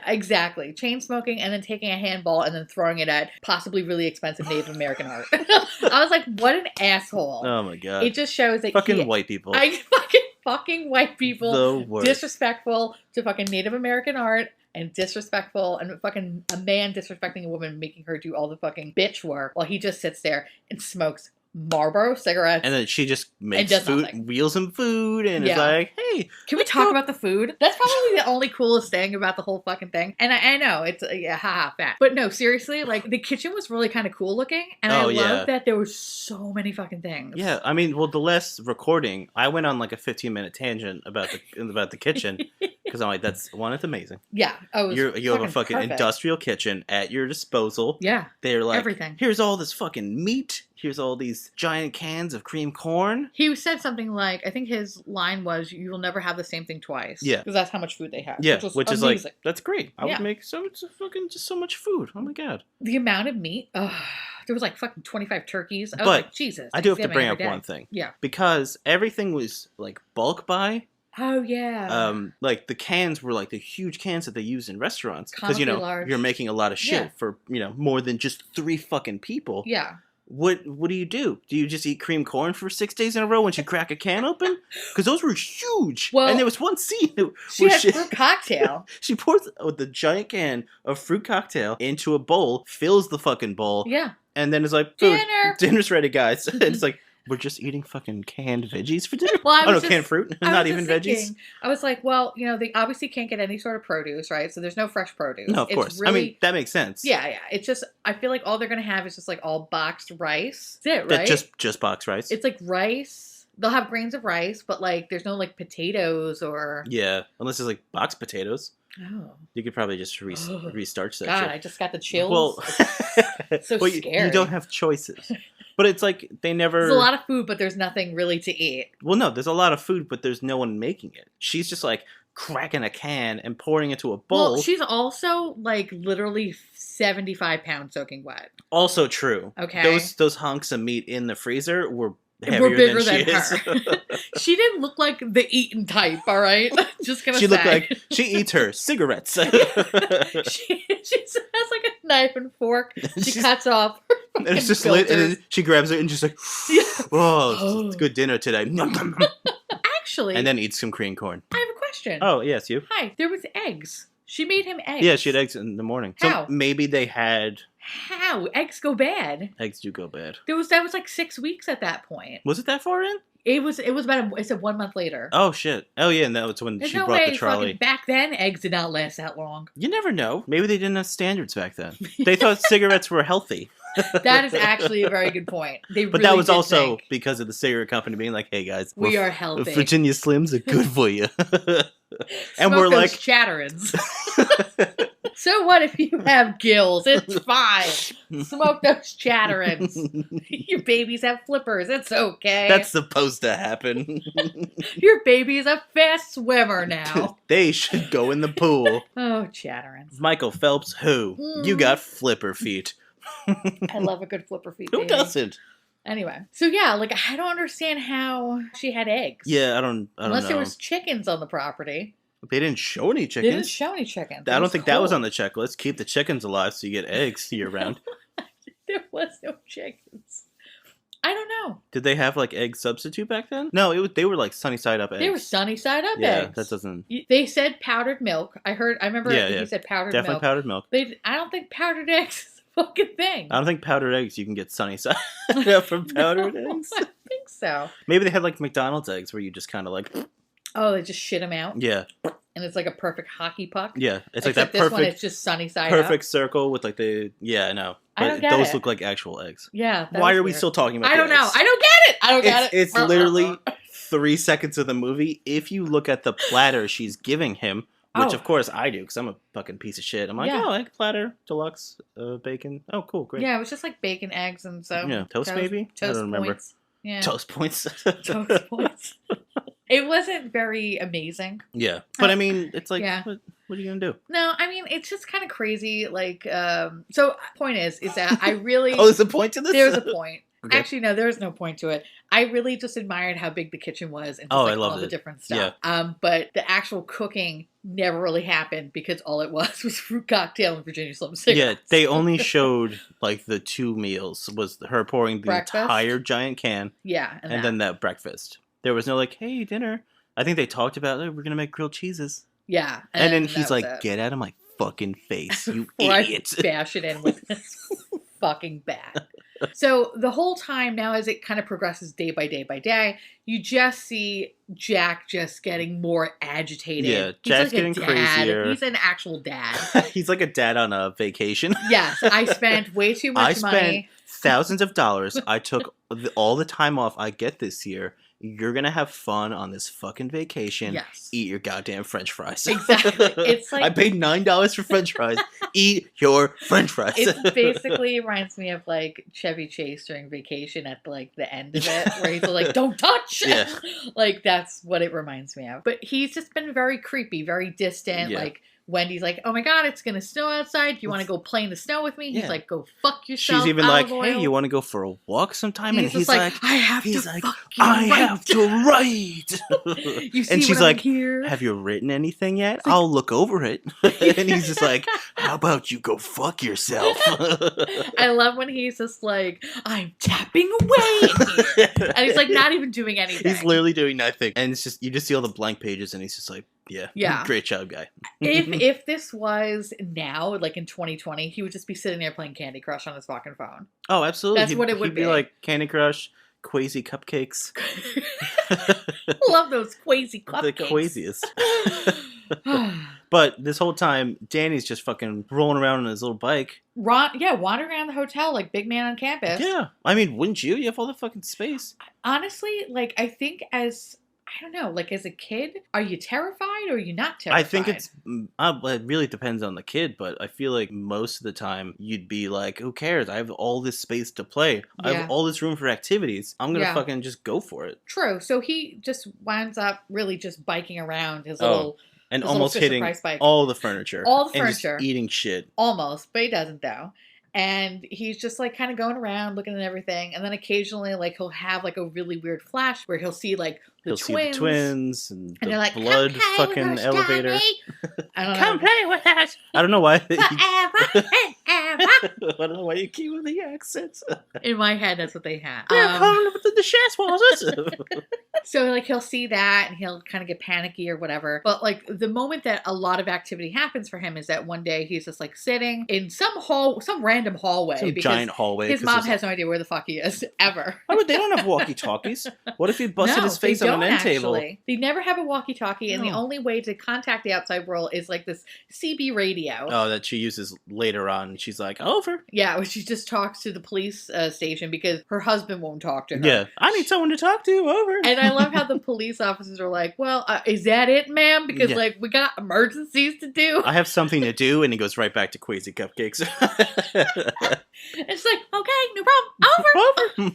S1: Exactly. Chain smoking and then taking a handball and then throwing it at possibly really expensive Native American art. I was like, what an asshole.
S2: Oh my god.
S1: It just shows that
S2: fucking white people.
S1: Fucking white people.
S2: The worst.
S1: Disrespectful to fucking Native American art and disrespectful and fucking a man disrespecting a woman, making her do all the fucking bitch work while he just sits there and smokes Marlboro cigarettes.
S2: And then she just makes food, wheels him food, and is like, hey.
S1: Can we talk about the food? That's probably the only coolest thing about the whole fucking thing. And I know, it's, haha, fat. But no, seriously, like, the kitchen was really kind of cool looking. And I love that there were so many fucking things.
S2: Yeah, I mean, well, the last recording, I went on like a 15-minute tangent about the kitchen. Because I'm like, it's amazing.
S1: Yeah.
S2: You have a fucking industrial kitchen at your disposal.
S1: Yeah.
S2: They're like,
S1: everything.
S2: Here's all this fucking meat. Here's all these giant cans of cream corn.
S1: He said something like, I think his line was, you will never have the same thing twice.
S2: Yeah.
S1: Because that's how much food they have.
S2: Yeah, which is like, that's great. I would make so much food. Oh my god.
S1: The amount of meat, there was like fucking 25 turkeys. I was like, Jesus.
S2: I do have to bring up one thing.
S1: Yeah.
S2: Because everything was like bulk buy.
S1: Oh, yeah.
S2: Like the cans were like the huge cans that they use in restaurants. Because, you're making a lot of shit for, more than just 3 fucking people.
S1: Yeah.
S2: What do you do? Do you just eat cream corn for 6 days in a row when you crack a can open? Because those were huge. Well, and there was one scene
S1: where she had fruit cocktail.
S2: She pours the giant can of fruit cocktail into a bowl, fills the fucking bowl.
S1: Yeah.
S2: And then it's like, dinner's ready, guys. And it's like, we're just eating fucking canned veggies for dinner? Well, canned fruit, not even veggies.
S1: I was like, well, they obviously can't get any sort of produce, right? So there's no fresh produce.
S2: No, of course. Really, I mean, that makes sense.
S1: Yeah. It's just, I feel like all they're going to have is just like all boxed rice. That's it, right?
S2: Just boxed rice.
S1: It's like rice. They'll have grains of rice, but like there's no like potatoes or...
S2: Yeah, unless it's like boxed potatoes.
S1: Oh.
S2: You could probably just restarch that
S1: God,
S2: shit.
S1: I just got the chills.
S2: Well,
S1: so scary.
S2: You don't have choices. But it's like they never...
S1: There's a lot of food, but there's nothing really to eat.
S2: Well, no, there's a lot of food, but there's no one making it. She's just like cracking a can and pouring it into a bowl.
S1: Well, she's also like literally 75 pounds soaking wet.
S2: Also true.
S1: Okay.
S2: Those hunks of meat in the freezer were
S1: bigger
S2: than
S1: her. She didn't look like the eaten type, all right? Just gonna say.
S2: She looked like she eats her cigarettes.
S1: she has like a knife and fork. She cuts off.
S2: And it's just lit, and then she grabs it and just like, it's good dinner today.
S1: Actually.
S2: And then eats some cream corn.
S1: I have a question.
S2: Oh, yes, you.
S1: Hi, there was eggs. She made him eggs.
S2: Yeah, she had eggs in the morning.
S1: How?
S2: So maybe they had...
S1: How? Eggs go bad.
S2: Eggs do go bad.
S1: That was like 6 weeks at that point.
S2: Was it that far in?
S1: It was about it's a 1 month later.
S2: Oh shit! Oh yeah, and that was when she brought the trolley.
S1: Back then, eggs did not last that long.
S2: You never know. Maybe they didn't have standards back then. They thought cigarettes were healthy.
S1: That is actually a very good point.
S2: But that was also because of the cigarette company being like, "Hey guys,
S1: we are healthy.
S2: Virginia Slims are good for you."
S1: And we're like chatterins. So what if you have gills? It's fine. Smoke those chatterins. Your babies have flippers. It's okay.
S2: That's supposed to happen.
S1: Your baby's a fast swimmer now.
S2: They should go in the pool.
S1: Oh, chatterins.
S2: Michael Phelps, who? You got flipper feet.
S1: I love a good flipper feet.
S2: Who doesn't?
S1: Anyway, so yeah, like I don't understand how she had eggs.
S2: Yeah, I don't
S1: Unless
S2: know.
S1: There was chickens on the property.
S2: They didn't show any chickens.
S1: They didn't show any chickens.
S2: I don't think that was on the checklist. Keep the chickens alive so you get eggs year round.
S1: There was no chickens. I don't know.
S2: Did they have like egg substitute back then? No, they were like sunny side up eggs.
S1: They were sunny side up eggs.
S2: Yeah, that doesn't.
S1: They said powdered milk. I remember he said powdered milk.
S2: Definitely powdered milk.
S1: I don't think powdered eggs is a fucking thing.
S2: I don't think powdered eggs you can get sunny side up from powdered eggs.
S1: I don't think so.
S2: Maybe they had like McDonald's eggs where you just kind of like.
S1: Oh, they just shit them out?
S2: Yeah.
S1: And it's like a perfect hockey puck?
S2: Yeah. It's like
S1: that
S2: perfect.
S1: This one, it's just sunny side
S2: perfect
S1: up.
S2: circle with like the. Yeah, I know. But
S1: I don't get
S2: those
S1: it.
S2: look like actual eggs.
S1: Yeah.
S2: Why are we still talking about
S1: I don't know.
S2: eggs?
S1: I don't get it. I don't get it.
S2: It's literally 3 seconds of the movie. If you look at the platter she's giving him, which of course I do because I'm a fucking piece of shit. I'm like, egg platter, deluxe, bacon. Oh, cool, great.
S1: Yeah, it was just like bacon, eggs, and some.
S2: Yeah, toast maybe? I don't remember.
S1: Points. Yeah.
S2: Toast points.
S1: Toast points. It wasn't very amazing.
S2: Yeah. But I mean, it's like,
S1: Yeah.
S2: what are you going to do?
S1: No, I mean, it's just kind of crazy. Like, so point is that I really.
S2: Oh, there's a point to this?
S1: There's a point.
S2: Okay.
S1: Actually, no, there's no point to it. I really just admired how big the kitchen was and just,
S2: I loved
S1: all the
S2: it.
S1: different stuff. Yeah. But the actual cooking never really happened because all it was fruit cocktail and Virginia Slim cigarettes.
S2: Yeah, they only showed like the 2 meals was her pouring the entire giant can.
S1: Yeah.
S2: And then that breakfast. There was no like, hey, dinner. I think they talked about we're going to make grilled cheeses.
S1: Yeah.
S2: And then he's like, get out of my fucking face, you idiot.
S1: I bash it in with this fucking bat. So the whole time now, as it kind of progresses day by day, you just see Jack just getting more agitated.
S2: Yeah, Jack's getting crazier.
S1: He's an actual dad.
S2: He's like a dad on a vacation.
S1: Yes, I spent way too much money. I spent
S2: thousands of dollars. I took all the time off I get this year. You're going to have fun on this fucking vacation.
S1: Yes.
S2: Eat your goddamn French fries.
S1: Exactly. It's like...
S2: I paid $9 for French fries. Eat your French fries.
S1: It basically reminds me of like Chevy Chase during Vacation at like the end of it where he's like, don't touch.
S2: Yeah.
S1: Like that's what it reminds me of. But he's just been very creepy, very distant. Yeah. Like Wendy's like, oh my God, it's going to snow outside. Do you want to go play in the snow with me? He's like, go fuck yourself.
S2: She's even like, hey, you want to go for a walk sometime?
S1: And he's like, I have to
S2: write.
S1: You see
S2: and she's
S1: what
S2: like,
S1: here?
S2: Have you written anything yet? I'll look over it. And he's just like, how about you go fuck yourself?
S1: I love when he's just like, I'm tapping away here. And he's like not even doing anything.
S2: He's literally doing nothing. And it's just, you just see all the blank pages and he's just like, yeah. Great job, guy.
S1: If this was now, like in 2020, he would just be sitting there playing Candy Crush on his fucking phone.
S2: Oh, absolutely.
S1: That's what it would
S2: be. Like Candy Crush, Quasi cupcakes.
S1: Love those Quasi cupcakes.
S2: The Quasiest. But this whole time, Danny's just fucking rolling around on his little bike.
S1: Wandering around the hotel like big man on campus.
S2: Yeah. I mean, wouldn't you? You have all the fucking space.
S1: Honestly, like, I think I don't know, like as a kid, are you terrified or are you not terrified?
S2: I think it really depends on the kid, but I feel like most of the time you'd be like, who cares? I have all this space to play. Yeah. I have all this room for activities. I'm going to fucking just go for it.
S1: True. So he just winds up really just biking around his little...
S2: And almost hitting all the furniture.
S1: All the
S2: and
S1: furniture.
S2: Just eating shit.
S1: Almost, but he doesn't though. And he's just like kind of going around looking at everything. And then occasionally like he'll have like a really weird flash where he'll see like the twins.
S2: See the twins and the
S1: they're like,
S2: blood fucking elevator.
S1: Come play with us.
S2: I don't know why.
S1: Forever and ever.
S2: I don't know why you keep with the accents.
S1: In my head, that's what they have.
S2: Yeah, calling with the Shaswazers.
S1: So, like, he'll see that and he'll kind of get panicky or whatever. But, like, the moment that a lot of activity happens for him is that one day he's just, like, sitting in some random hallway.
S2: Some giant hallway.
S1: His mom has no idea where the fuck he is, ever.
S2: Why would they don't have walkie-talkies? What if he busted his face on an end table?
S1: They never have a walkie-talkie, and the only way to contact the outside world is, like, this CB radio.
S2: Oh, that she uses later on. She's like, over.
S1: Yeah, where she just talks to the police station because her husband won't talk to her.
S2: Yeah, I need someone to talk to, over.
S1: And I love how the police officers are like, well, is that it, ma'am? Because, like, we got emergencies to do.
S2: I have something to do, and he goes right back to Quasi Cupcakes.
S1: It's like, okay, no problem, over. I'm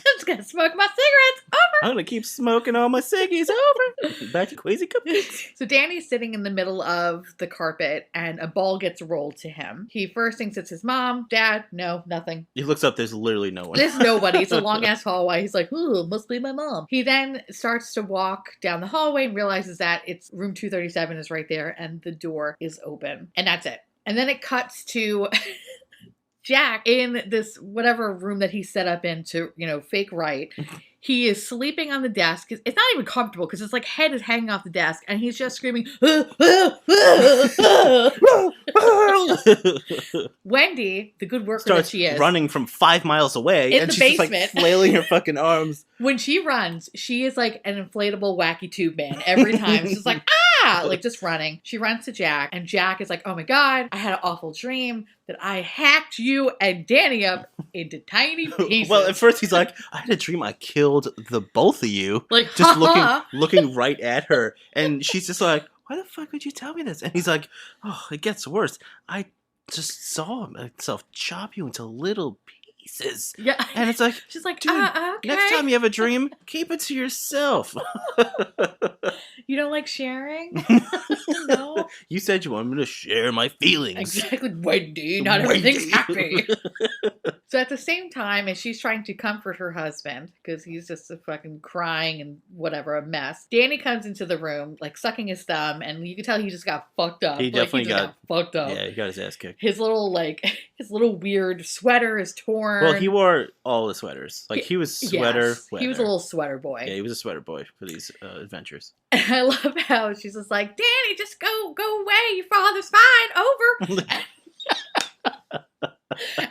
S1: just gonna smoke my cigarettes, over.
S2: I'm gonna keep smoking all my ciggies, over. Back to Quasi Cupcakes.
S1: So Danny's sitting in the middle of the carpet, and a ball gets rolled to him. He first thinks it's his mom, dad, no, nothing.
S2: He looks up, there's literally no one.
S1: There's nobody. It's a long-ass hallway. He's like, ooh, must be my mom. He then starts to walk down the hallway and realizes that it's room 237 is right there, and the door is open. And that's it. And then it cuts to Jack in this whatever room that he set up in to, fake write. He is sleeping on the desk. It's not even comfortable because his head is hanging off the desk, and he's just screaming. Wendy, the good worker that she is,
S2: running from 5 miles away,
S1: in
S2: and
S1: the
S2: she's
S1: basement.
S2: just flailing her fucking arms.
S1: When she runs, she is like an inflatable wacky tube man every time. She's like, just running. She runs to Jack, and Jack is like, oh my God, I had an awful dream that I hacked you and Danny up into tiny pieces.
S2: Well, at first he's like, I had a dream I killed the both of you.
S1: Like,
S2: just looking right at her. And she's just like, why the fuck would you tell me this? And he's like, oh, it gets worse. I just saw myself chop you into little pieces.
S1: Yeah.
S2: And it's like,
S1: she's like,
S2: dude,
S1: okay.
S2: Next time you have a dream, keep it to yourself.
S1: You don't like sharing? No.
S2: You said you wanted me to share my feelings.
S1: Exactly, Wendy. Not everything's happy. So at the same time, as she's trying to comfort her husband, because he's just fucking crying and whatever, a mess, Danny comes into the room, like, sucking his thumb, and you can tell he just got fucked up.
S2: He definitely got
S1: fucked up.
S2: Yeah, he got his ass kicked.
S1: His little weird sweater is torn.
S2: Well, he wore all the sweaters. Like, he was sweater.
S1: Yes, he was a little sweater boy.
S2: Yeah, he was a sweater boy for these adventures.
S1: And I love how she's just like, Danny, just go away. Your father's fine. Over.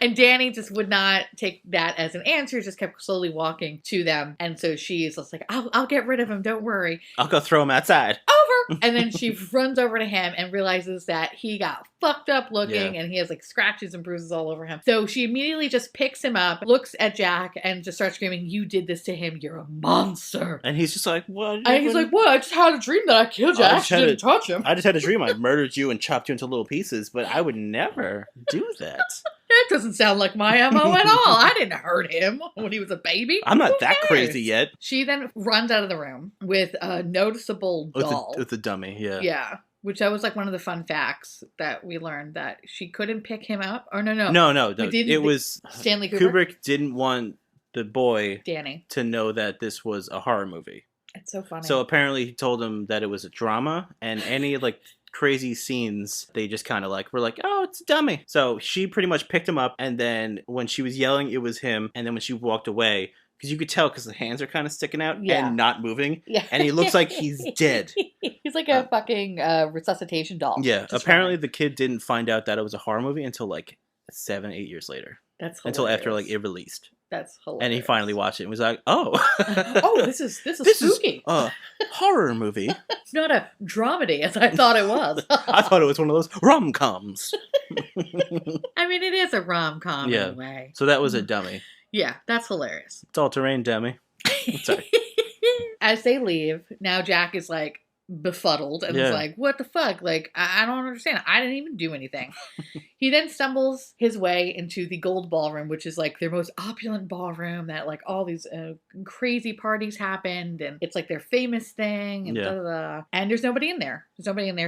S1: And Danny just would not take that as an answer, just kept slowly walking to them. And so she's just like, I'll get rid of him, don't worry.
S2: I'll go throw him outside.
S1: Over! And then she runs over to him and realizes that he got fucked up looking, and he has scratches and bruises all over him. So she immediately just picks him up, looks at Jack, and just starts screaming, you did this to him, you're a monster.
S2: And he's just like, what?
S1: And he's like, what? I just had a dream that I killed you. I actually didn't touch him.
S2: I just had a dream I murdered you and chopped you into little pieces, but I would never do that.
S1: That doesn't sound like my MO at all. I didn't hurt him when he was a baby.
S2: I'm not that crazy yet.
S1: She then runs out of the room with a noticeable doll.
S2: With the dummy, yeah.
S1: Yeah. Which that was one of the fun facts that we learned, that she couldn't pick him up. Or no.
S2: It was
S1: Stanley
S2: Kubrick didn't want the boy,
S1: Danny,
S2: to know that this was a horror movie.
S1: It's so funny.
S2: So apparently he told him that it was a drama, and any crazy scenes, they just kind of were like, oh, it's a dummy. So she pretty much picked him up, and then when she was yelling, it was him. And then when she walked away, because you could tell because the hands are kind of sticking out and not moving. Yeah. And he looks like he's dead.
S1: He's like a fucking resuscitation doll.
S2: Yeah. Apparently the kid didn't find out that it was a horror movie until 7-8 years later.
S1: That's hilarious.
S2: Until after it released.
S1: That's hilarious.
S2: And he finally watched it and was like, oh.
S1: Oh, this is spooky.
S2: Is a horror movie.
S1: It's not a dramedy as I thought it was.
S2: I thought it was one of those rom-coms.
S1: I mean, it is a rom-com in a way.
S2: So that was a dummy.
S1: Yeah, that's hilarious.
S2: It's all-terrain dummy. Sorry.
S1: As they leave, now Jack is befuddled and is like, what the fuck? I don't understand. I didn't even do anything. He then stumbles his way into the gold ballroom, which is their most opulent ballroom that all these crazy parties happened, and it's their famous thing, and da da da. And there's nobody in there.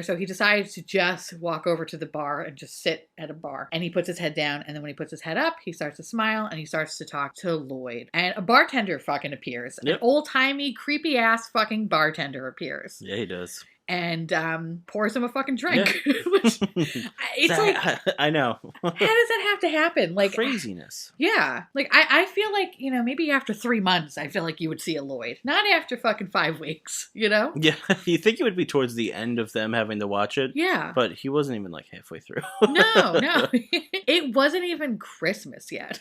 S1: So he decides to just walk over to the bar and just sit at a bar. And he puts his head down, and then when he puts his head up, he starts to smile, and he starts to talk to Lloyd. And a bartender fucking appears. Yep. An old-timey, creepy-ass fucking bartender appears.
S2: Yeah, he does.
S1: and pours him a fucking drink. Yeah. Which, it's like,
S2: I know.
S1: How does that have to happen? Like
S2: craziness.
S1: Yeah. Like I feel like, maybe after 3 months, I feel like you would see a Lloyd. Not after fucking 5 weeks,
S2: Yeah. You think it would be towards the end of them having to watch it.
S1: Yeah.
S2: But he wasn't even like halfway through.
S1: No. It wasn't even Christmas yet.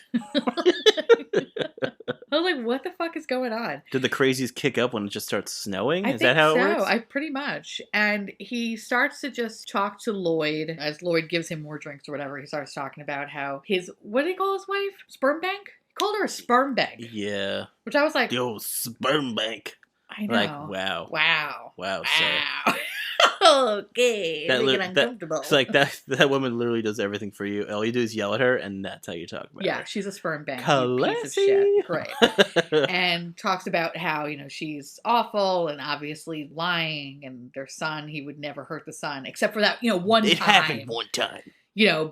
S1: I was like, what the fuck is going on?
S2: Did the crazies kick up when it just starts snowing?
S1: Is that how it works? I pretty much. And he starts to just talk to Lloyd. As Lloyd gives him more drinks or whatever, he starts talking about how what did he call his wife? Sperm bank? He called her a sperm bank.
S2: Yeah.
S1: Which I was like...
S2: Yo, sperm bank.
S1: I know.
S2: Like, wow.
S1: Wow.
S2: So.
S1: Okay. Uncomfortable.
S2: It's like that woman literally does everything for you. All you do is yell at her, and that's how you talk about her.
S1: Yeah, she's a sperm bank.
S2: Classy.
S1: Piece of shit. Right. And talks about how, she's awful and obviously lying, and their son, he would never hurt the son, except for that, one time.
S2: It happened one time.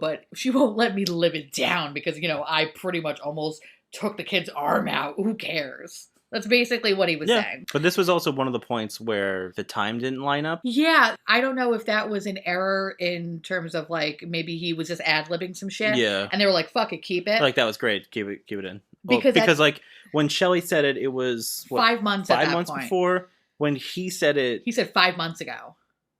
S1: But she won't let me live it down because, I pretty much almost took the kid's arm out. Who cares? That's basically what he was saying.
S2: But this was also one of the points where the time didn't line up.
S1: Yeah. I don't know if that was an error in terms of, like, maybe he was just ad-libbing some shit.
S2: Yeah.
S1: And they were like, fuck it, keep it.
S2: Like, that was great. Keep it in. Because like, when Shelley said it, it was...
S1: 5 months
S2: 5 months before. When he said it...
S1: He said 5 months ago.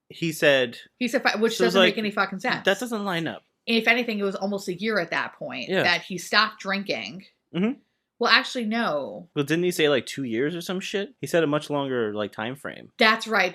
S2: He said...
S1: Which doesn't make any fucking sense.
S2: That doesn't line up.
S1: If anything, it was almost a year at that point that he stopped drinking.
S2: Mm-hmm.
S1: Well, actually, no.
S2: Well, didn't he say like 2 years or some shit? He said a much longer like time frame.
S1: That's right.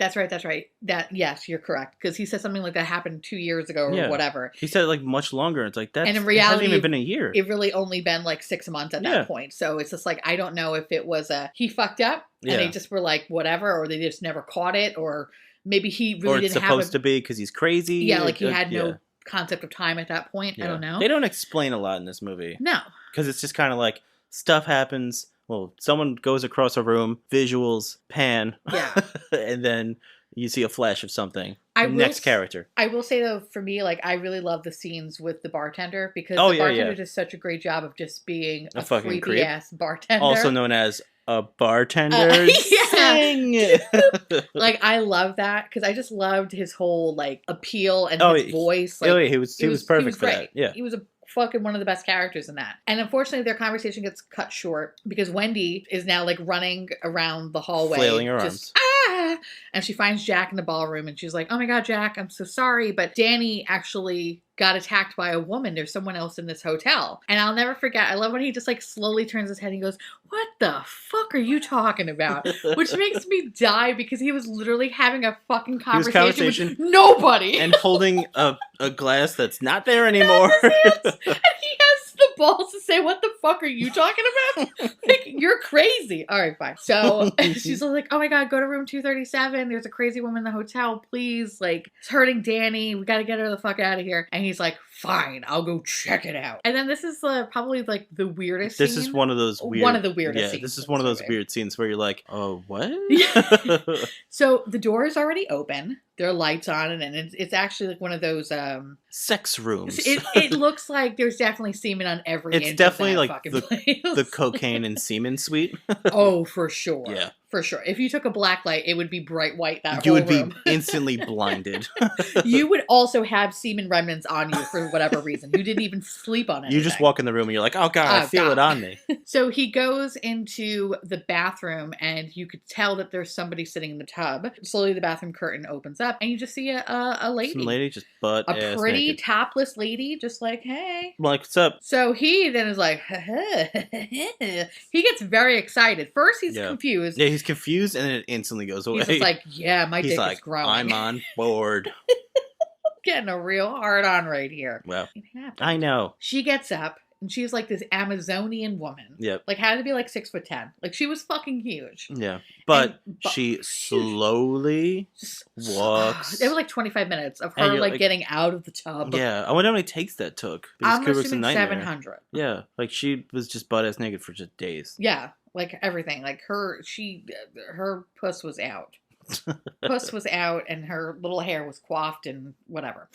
S1: Yes, you're correct. Because he said something like that happened 2 years ago or whatever.
S2: He said like much longer. It's like that.
S1: And in reality,
S2: it hasn't even been a year.
S1: It really only been like 6 months at that point. So it's just like, I don't know if it was he fucked up and they just were like whatever, or they just never caught it, or maybe he really didn't have it.
S2: Or it's supposed to be because he's crazy.
S1: Yeah, like he had no concept of time at that point. I don't know.
S2: They don't explain a lot in this movie.
S1: No.
S2: Because it's just kind of like stuff happens. Well, someone goes across a room, visuals, pan. Yeah. And then you see a flash of something. Next character.
S1: I will say, though, for me, like, I really love the scenes with the bartender because the bartender does such a great job of just being a creepy-ass bartender.
S2: Also known as a bartender. Sing!
S1: Like, I love that because I just loved his whole, like, appeal and his voice. Like,
S2: he was perfect for that. Yeah.
S1: He was fucking one of the best characters in that. And unfortunately, their conversation gets cut short because Wendy is now like running around the hallway,
S2: flailing her arms.
S1: And she finds Jack in the ballroom and she's like, oh my God, Jack, I'm so sorry. But Danny actually got attacked by a woman. There's someone else in this hotel. And I'll never forget. I love when he just like slowly turns his head and he goes, what the fuck are you talking about? Which makes me die because he was literally having a fucking conversation with nobody.
S2: And holding a glass that's not there anymore.
S1: And he has the balls to say, what the fuck are you talking about? Like, you're crazy. All right, fine. So she's like, oh my God, go to room 237. There's a crazy woman in the hotel. Please. Like, it's hurting Danny. We got to get her the fuck out of here. And he's like, fine, I'll go check it out. And then this is probably like the weirdest scene.
S2: This is one of those weird...
S1: One of the weirdest scenes.
S2: This is one of those weird scenes where you're like, oh, what?
S1: So the door is already open. There are lights on, and it's actually like one of those...
S2: sex rooms.
S1: It looks like there's definitely semen on every inch.
S2: It's definitely like
S1: place.
S2: the cocaine and semen suite.
S1: Oh, for sure.
S2: Yeah.
S1: For sure. If you took a black light, it would be bright white
S2: You would be instantly blinded.
S1: You would also have semen remnants on you for whatever reason. You didn't even sleep on it.
S2: You just walk in the room and you're like, oh God, I feel it on me.
S1: So he goes into the bathroom and you could tell that there's somebody sitting in the tub. Slowly the bathroom curtain opens up and you just see a lady.
S2: Some lady just butt ass
S1: A pretty
S2: naked.
S1: Topless lady just like, hey.
S2: Like, what's up?
S1: So he then is like, he gets very excited. First he's confused.
S2: Yeah, he's confused and then it instantly goes away.
S1: He's just like, yeah, my dick is growing.
S2: I'm on board.
S1: Getting a real hard on right here.
S2: Well, I know.
S1: She gets up and she's like this Amazonian woman.
S2: Yep.
S1: Like had to be like 6'10". Like she was fucking huge.
S2: Yeah. But she slowly walks.
S1: It was like 25 minutes of her like getting out of the tub.
S2: Yeah. I wonder how many takes that took.
S1: I'm assuming 700.
S2: Yeah. Like she was just butt ass naked for just days.
S1: Yeah. Like everything. Like her puss was out. Puss was out and her little hair was coiffed and whatever.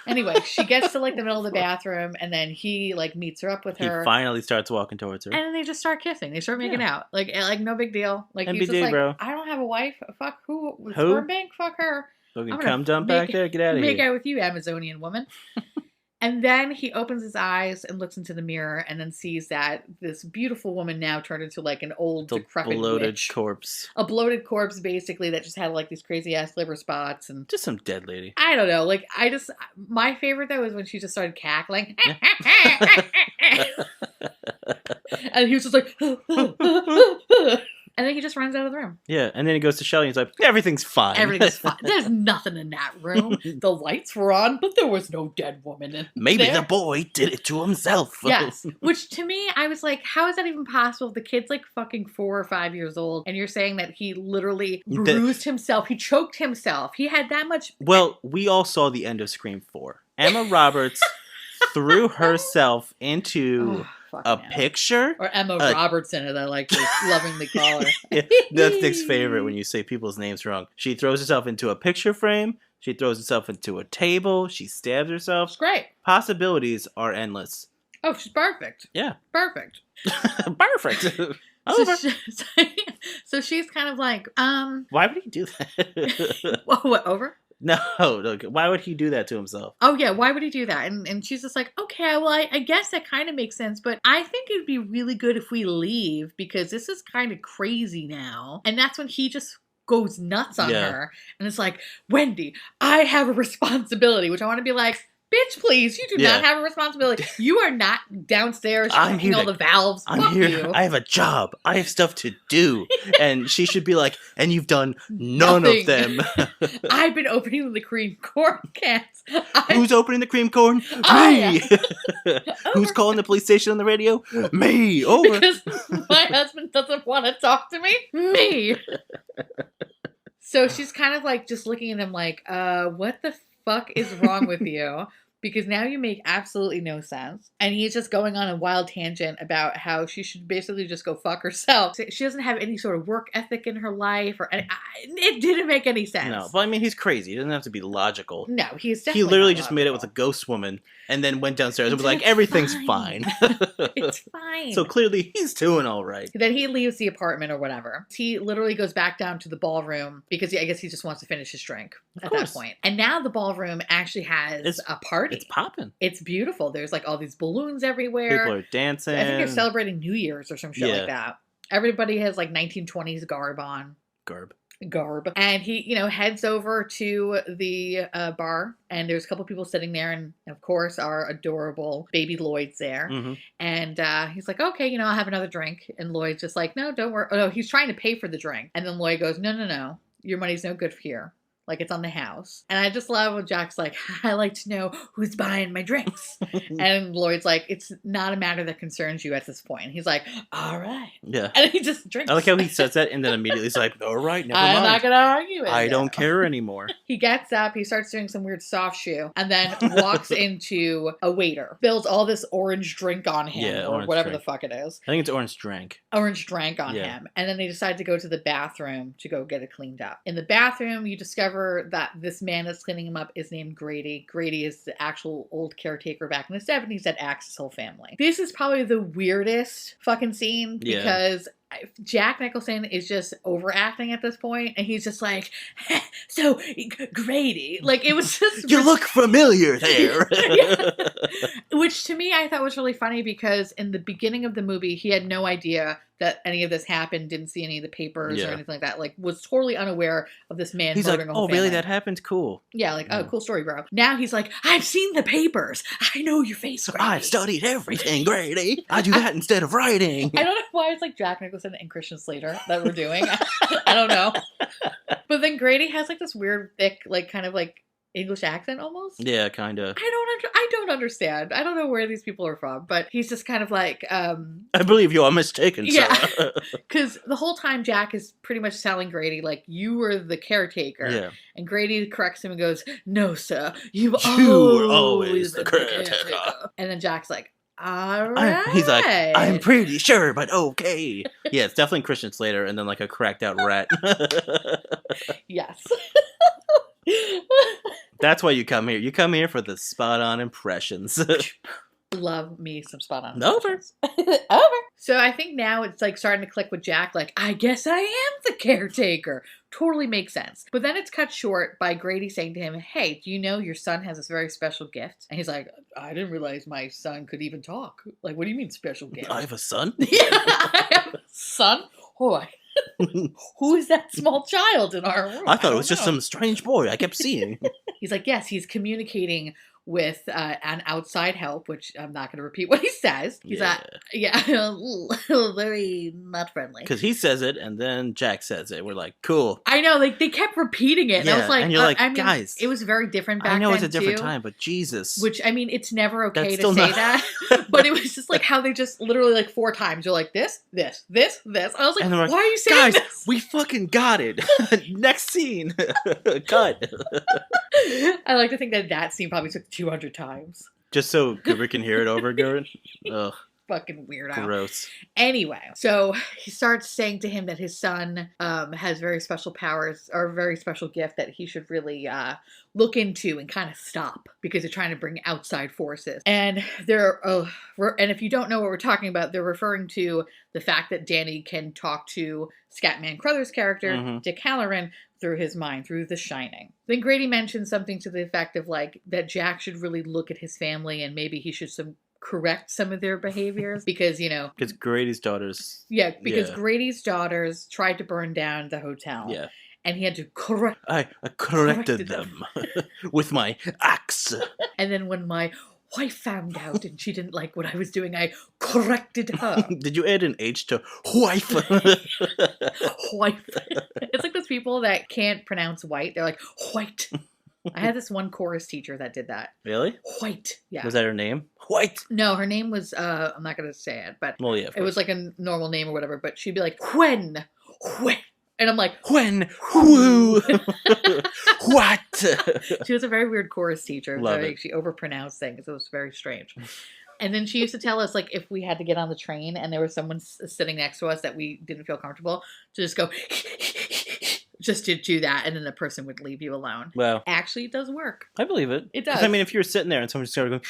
S1: Anyway, she gets to like the middle of the bathroom and then he like meets her up with her.
S2: He finally starts walking towards her.
S1: And then they just start kissing. They start making out. Like no big deal. Like
S2: NBD,
S1: he's just like,
S2: bro.
S1: I don't have a wife. Fuck who? Sperm bank? Fuck her.
S2: Fucking come dump back there. Get out of here.
S1: Make out with you, Amazonian woman. And then he opens his eyes and looks into the mirror and then sees that this beautiful woman now turned into like an old, decrepit
S2: bloated
S1: witch.
S2: Corpse.
S1: A bloated corpse, basically, that just had like these crazy ass liver spots and
S2: just some dead lady.
S1: I don't know. Like my favorite though was when she just started cackling. And he was just like, and then he just runs out of the room.
S2: Yeah, and then he goes to Shelly and he's like, everything's fine.
S1: Everything's fine. There's nothing in that room. The lights were on, but there was no dead woman in
S2: Maybe
S1: there.
S2: the boy did it to himself.
S1: Yes. Which to me, I was like, how is that even possible? The kid's like fucking 4 or 5 years old, and you're saying that he literally bruised himself. He choked himself. He had that much...
S2: Well, we all saw the end of Scream 4. Emma Roberts threw herself into... picture?
S1: Or Emma Robertson, as I like to lovingly call her.
S2: Yeah, that's Nick's favorite when you say people's names wrong. She throws herself into a picture frame. She throws herself into a table. She stabs herself.
S1: It's great.
S2: Possibilities are endless.
S1: Oh, she's perfect.
S2: Yeah.
S1: Perfect.
S2: Perfect.
S1: So she's kind of like,
S2: Why would he do that?
S1: What, over?
S2: No, why would he do that to himself?
S1: Oh, yeah, why would he do that? And she's just like, okay, well, I guess that kind of makes sense, but I think it'd be really good if we leave because this is kind of crazy now. And that's when he just goes nuts on her. And it's like, Wendy, I have a responsibility, which I want to be like, bitch, please, you do not have a responsibility. You are not downstairs checking all the valves.
S2: I'm here. I have a job. I have stuff to do. And she should be like, and you've done none of them.
S1: I've been opening the cream corn cans.
S2: Who's opening the cream corn? Me. Who's calling the police station on the radio? Me. Over.
S1: Because my husband doesn't want to talk to me. Me. So she's kind of like just looking at him like, what the fuck is wrong with you? Because now you make absolutely no sense. And he's just going on a wild tangent about how she should basically just go fuck herself. She doesn't have any sort of work ethic in her life. It didn't make any sense.
S2: No, but I mean, he's crazy. He doesn't have to be logical.
S1: No, he's definitely
S2: He literally just made it with a ghost woman and then went downstairs and was like, everything's fine.
S1: It's fine.
S2: So clearly he's doing all right.
S1: Then he leaves the apartment or whatever. He literally goes back down to the ballroom because I guess he just wants to finish his drink at that point. And now the ballroom actually has a party.
S2: It's popping.
S1: It's beautiful. There's like all these balloons everywhere.
S2: People are dancing.
S1: I think they're celebrating New Year's or some shit like that. Everybody has like 1920s garb on. Garb. And he, heads over to the bar, and there's a couple people sitting there, and of course our adorable baby Lloyd's there. Mm-hmm. And he's like, okay, I'll have another drink. And Lloyd's just like, no, don't worry. Oh, no, he's trying to pay for the drink. And then Lloyd goes, no. Your money's no good here. Like, it's on the house. And I just love when Jack's like, I like to know who's buying my drinks. And Lloyd's like, it's not a matter that concerns you at this point. He's like, all right.
S2: Yeah.
S1: And he just drinks.
S2: I like how he says that and then immediately he's like, all right, never mind.
S1: I'm not going to argue it.
S2: I don't care anymore.
S1: He gets up, he starts doing some weird soft shoe, and then walks into a waiter. Spills all this orange drink on him, or whatever the fuck it is.
S2: I think it's orange drank.
S1: Orange drank on him. And then they decide to go to the bathroom to go get it cleaned up. In the bathroom, you discover that this man that's cleaning him up is named Grady. Grady is the actual old caretaker back in the 70s that axed his whole family. This is probably the weirdest fucking scene because Jack Nicholson is just overacting at this point, and he's just like, so Grady, like it was just
S2: you look familiar there.
S1: Which to me I thought was really funny because in the beginning of the movie he had no idea that any of this happened, didn't see any of the papers or anything like that, like was totally unaware of this man murdering a whole family.
S2: Really, that happened? Cool.
S1: Yeah, like, oh, cool story, bro. Now he's like, I've seen the papers. I know your face, Grady.
S2: I've studied everything, Grady. I do that instead of writing.
S1: I don't know why it's like Jack Nicholson and Christian Slater that we're doing. I don't know. But then Grady has like this weird, thick, like kind of like English accent almost.
S2: Yeah, kind of.
S1: I don't understand. I don't know where these people are from, but he's just kind of like, I
S2: believe you are mistaken,
S1: yeah. Because the whole time Jack is pretty much telling Grady, like, you were the caretaker. Yeah. And Grady corrects him and goes, no, sir, you were always the caretaker. And then Jack's like, all right.
S2: He's like, I'm pretty sure, but okay. Yeah, it's definitely Christian Slater and then like a cracked out rat.
S1: Yes.
S2: That's why you come here. You come here for the spot on impressions.
S1: Love me some spot on.
S2: Over.
S1: Over. So I think now it's like starting to click with Jack, like, I guess I am the caretaker. Totally makes sense. But then it's cut short by Grady saying to him, hey, do you know your son has this very special gift? And he's like, I didn't realize my son could even talk. Like, what do you mean special gift?
S2: I have a son?
S1: Yeah, I have a son? Oh, who is that small child in our room?
S2: I thought it was just some strange boy I kept seeing.
S1: He's like, yes, he's communicating with an outside help, which I'm not going to repeat what he says. He's very not friendly.
S2: Because he says it, and then Jack says it. We're like, cool.
S1: I know, like they kept repeating it, and I was like,
S2: and you're like,
S1: I mean,
S2: guys,
S1: it was very different back then.
S2: I know it's a different time, but Jesus.
S1: Which I mean, it's never okay to say that, but it was just like how they just literally like 4 times. You're like this. I was like, why are you saying
S2: guys,
S1: this?
S2: we fucking got it. Next scene, cut.
S1: I like to think that scene probably took 200 times.
S2: Just so Kubrick can hear it over again. Ugh.
S1: Fucking weirdo.
S2: Gross.
S1: Anyway, so he starts saying to him that his son has very special powers or a very special gift that he should really look into and kind of stop because they're trying to bring outside forces. And and if you don't know what we're talking about, they're referring to the fact that Danny can talk to Scatman Crothers' character, Dick Halloran, through his mind, through The Shining. Then Grady mentions something to the effect of like that Jack should really look at his family and maybe he should correct some of their behaviors because, you know...
S2: Because Grady's daughters...
S1: Yeah, because Grady's daughters tried to burn down the hotel.
S2: Yeah.
S1: And he had to correct...
S2: I corrected them with my axe.
S1: And then when my wife found out and she didn't like what I was doing, I corrected her.
S2: Did you add an H to wife?
S1: Wife. It's like those people that can't pronounce white. They're like, white. I had this one chorus teacher that did that.
S2: Really?
S1: White. Yeah.
S2: Was that her name? White?
S1: No, her name was, I'm not going to say it, but
S2: well, yeah,
S1: it was like a normal name or whatever, but she'd be like, when? And I'm like,
S2: when? Who? What?
S1: She was a very weird chorus teacher.
S2: Love it.
S1: She overpronounced things. It was very strange. And then she used to tell us, like, if we had to get on the train and there was someone sitting next to us that we didn't feel comfortable, to just go... just to do that, and then the person would leave you alone.
S2: Well,
S1: actually, it does work.
S2: I believe it.
S1: It does.
S2: I mean, if you were sitting there and someone just started going...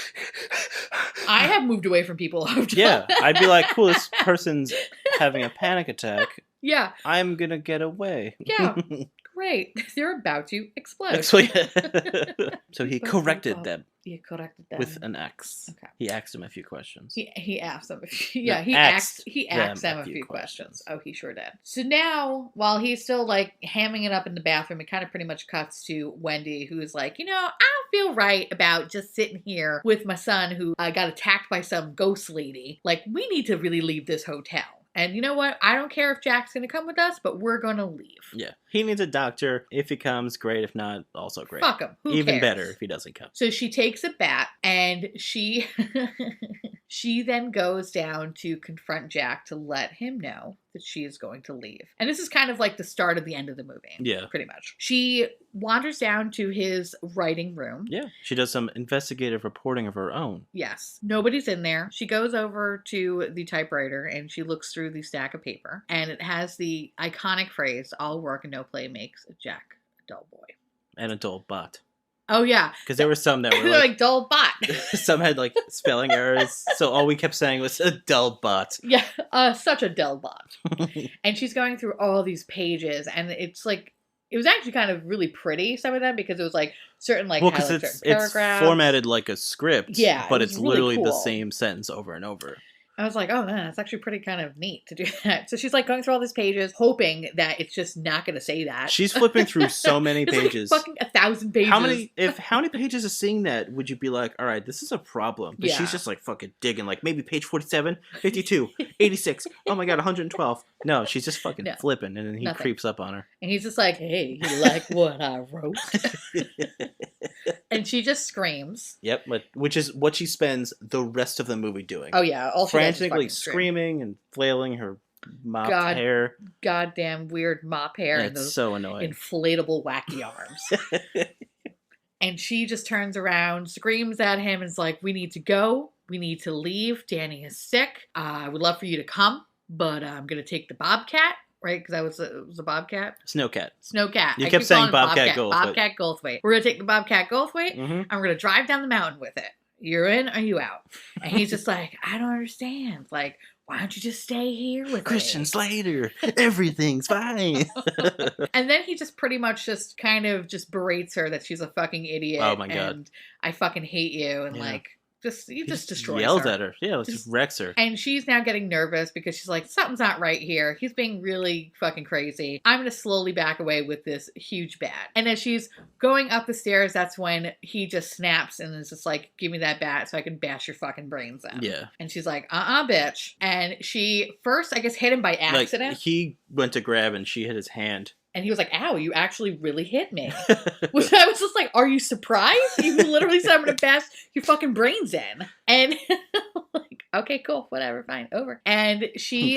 S1: I have moved away from people.
S2: Yeah, I'd be like, cool, this person's having a panic attack.
S1: Yeah.
S2: I'm gonna get away.
S1: Yeah. Great. They're about to explode.
S2: So he corrected them.
S1: He corrected them.
S2: With an X. Okay. He asked him a few questions.
S1: He asked them. He asked them a few questions. Oh, he sure did. So now, while he's still like hamming it up in the bathroom, it kind of pretty much cuts to Wendy, who's like, you know, I don't feel right about just sitting here with my son who got attacked by some ghost lady. Like, we need to really leave this hotel. And you know what? I don't care if Jack's going to come with us, but we're going to leave. Yeah.
S2: He needs a doctor. If he comes, great. If not, also great.
S1: Fuck him. Who
S2: Even
S1: cares?
S2: better if he doesn't come.
S1: So she takes a bat and she then goes down to confront Jack to let him know that she is going to leave. And this is kind of like the start of the end of the movie. Yeah. Pretty much. She wanders down to his writing room.
S2: Yeah. She does some investigative reporting of her own.
S1: Yes. Nobody's in there. She goes over to the typewriter and she looks through the stack of paper. And it has the iconic phrase, all work and no play makes Jack a dull boy.
S2: And a dull bot.
S1: Oh, yeah.
S2: Because there were some that were
S1: like dull bot.
S2: Some had like spelling errors. So all we kept saying was a dull bot.
S1: Yeah. Such a dull bot. And she's going through all these pages and it's like, it was actually kind of really pretty, some of them, because it was like certain like
S2: certain paragraphs. It's formatted like a script. Yeah. But it's really literally cool. The same sentence over and over.
S1: I was like, oh man, that's actually pretty kind of neat to do that. So she's like going through all these pages, hoping that it's just not going to say that.
S2: She's flipping through so many pages.
S1: Like fucking 1,000 pages.
S2: How many pages of seeing that would you be like, all right, this is a problem? But she's just like fucking digging, like maybe page 47, 52, 86. Oh my god, 112. No, she's just fucking flipping, and then he creeps up on her.
S1: And he's just like, hey, you like what I wrote? And she just screams.
S2: Yep, which is what she spends the rest of the movie doing.
S1: Oh yeah, all
S2: frantically screaming and flailing her mop hair.
S1: Goddamn weird mop hair.
S2: And those so annoying.
S1: Inflatable wacky arms. And she just turns around, screams at him, and is like, we need to go. We need to leave. Danny is sick. I would love for you to come, but I'm going to take the Bobcat. Right, because it was a Bobcat?
S2: Snowcat.
S1: You
S2: kept saying Bobcat Goldthwait.
S1: Bobcat Goldthwait. We're going to take the Bobcat Goldthwait, and we're going to drive down the mountain with it. you're in or you out? And he's just like, I don't understand. Like, why don't you just stay here with
S2: Christian
S1: me?
S2: Slater, everything's fine.
S1: And then he just pretty much just kind of just berates her that she's a fucking idiot.
S2: Oh my God.
S1: And I fucking hate you. And like, he just destroys
S2: yells
S1: her.
S2: At her. Yeah, just wrecks her.
S1: And she's now getting nervous because she's like, something's not right here. He's being really fucking crazy. I'm going to slowly back away with this huge bat. And as she's going up the stairs, that's when he just snaps and is just like, give me that bat so I can bash your fucking brains in.
S2: Yeah.
S1: And she's like, bitch. And she first, I guess, hit him by accident.
S2: Like, he went to grab and she hit his hand.
S1: And he was like, ow, you actually really hit me. Which I was just like, are you surprised? You literally said I'm going to bash your fucking brains in. And like, okay, cool, whatever, fine, over. And she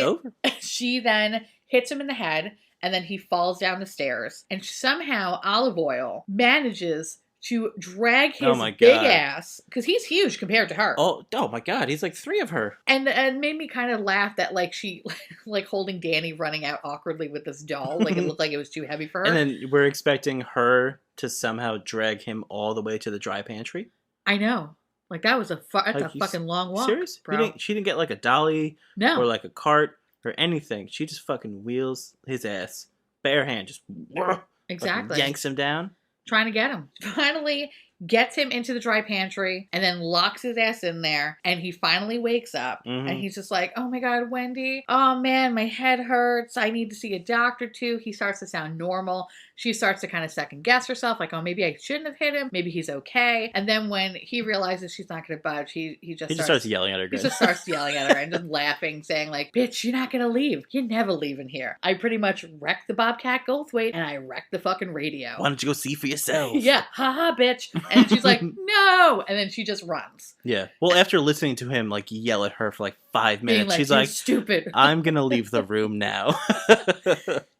S1: then hits him in the head, and then he falls down the stairs. And somehow Olive Oyl manages to drag his big ass, because he's huge compared to her.
S2: Oh my God, he's like 3 of her.
S1: And made me kind of laugh that like she like holding Danny running out awkwardly with this doll. Like it looked like it was too heavy for her.
S2: And then we're expecting her to somehow drag him all the way to the dry pantry.
S1: I know. Like that was a fucking long walk.
S2: Serious?
S1: Bro.
S2: She didn't get like a dolly
S1: or
S2: like a cart or anything. She just fucking wheels his ass bare hand, just
S1: exactly
S2: yanks him down.
S1: Trying to get him. Finally gets him into the dry pantry and then locks his ass in there. And he finally wakes up and he's just like, oh my God, Wendy. Oh man, my head hurts. I need to see a doctor too. He starts to sound normal. She starts to kind of second guess herself. Like, oh, maybe I shouldn't have hit him. Maybe he's okay. And then when he realizes she's not going to budge, he just starts
S2: yelling at her.
S1: He just starts yelling at her and just laughing, saying like, bitch, you're not going to leave. You're never leaving here. I pretty much wrecked the Bobcat Goldthwait and I wrecked the fucking radio.
S2: Why don't you go see for yourself?
S1: Yeah. Haha, bitch. And she's like, no. And then she just runs.
S2: Yeah. Well, after listening to him like yell at her for like 5 minutes,
S1: like,
S2: she's like,
S1: stupid.
S2: I'm going to leave the room now.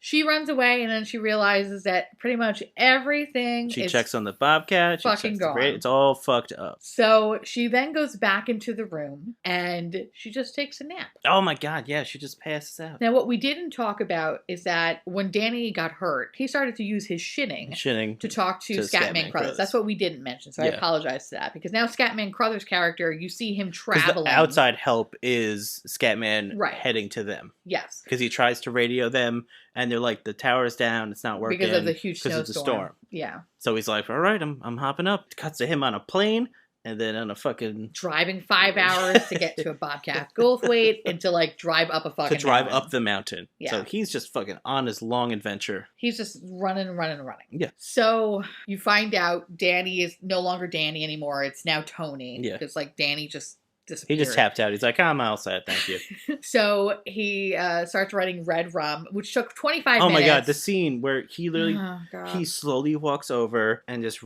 S1: She runs away and then she realizes that pretty much everything
S2: She checks on the Bobcat.
S1: Fucking gone.
S2: It's all fucked up.
S1: So she then goes back into the room and she just takes a nap.
S2: Oh my God. Yeah. She just passes out.
S1: Now, what we didn't talk about is that when Danny got hurt, he started to use his shinning to talk to Scatman Crothers. That's what we didn't mention. So I apologize to that because now Scatman Crothers' character, you see him traveling.
S2: The outside help is Scatman heading to them.
S1: Yes.
S2: Because he tries to radio them and they're like, the tower's down, it's not working.
S1: Because of the huge snowstorm.
S2: Because of the storm.
S1: Yeah.
S2: So he's like, all right, I'm hopping up. Cuts to him on a plane and then on a fucking...
S1: Driving 5 hours to get to a Bobcat Goldthwait and to like drive up a fucking mountain.
S2: Up the mountain.
S1: Yeah.
S2: So he's just fucking on his long adventure.
S1: He's just running.
S2: Yeah.
S1: So you find out Danny is no longer Danny anymore. It's now Tony.
S2: Yeah.
S1: Because like Danny just disappeared.
S2: He just tapped out. He's like, I'm all set, thank you.
S1: So he starts writing Red Rum, which took 25 minutes.
S2: Oh my God, the scene where he literally, he slowly walks over and just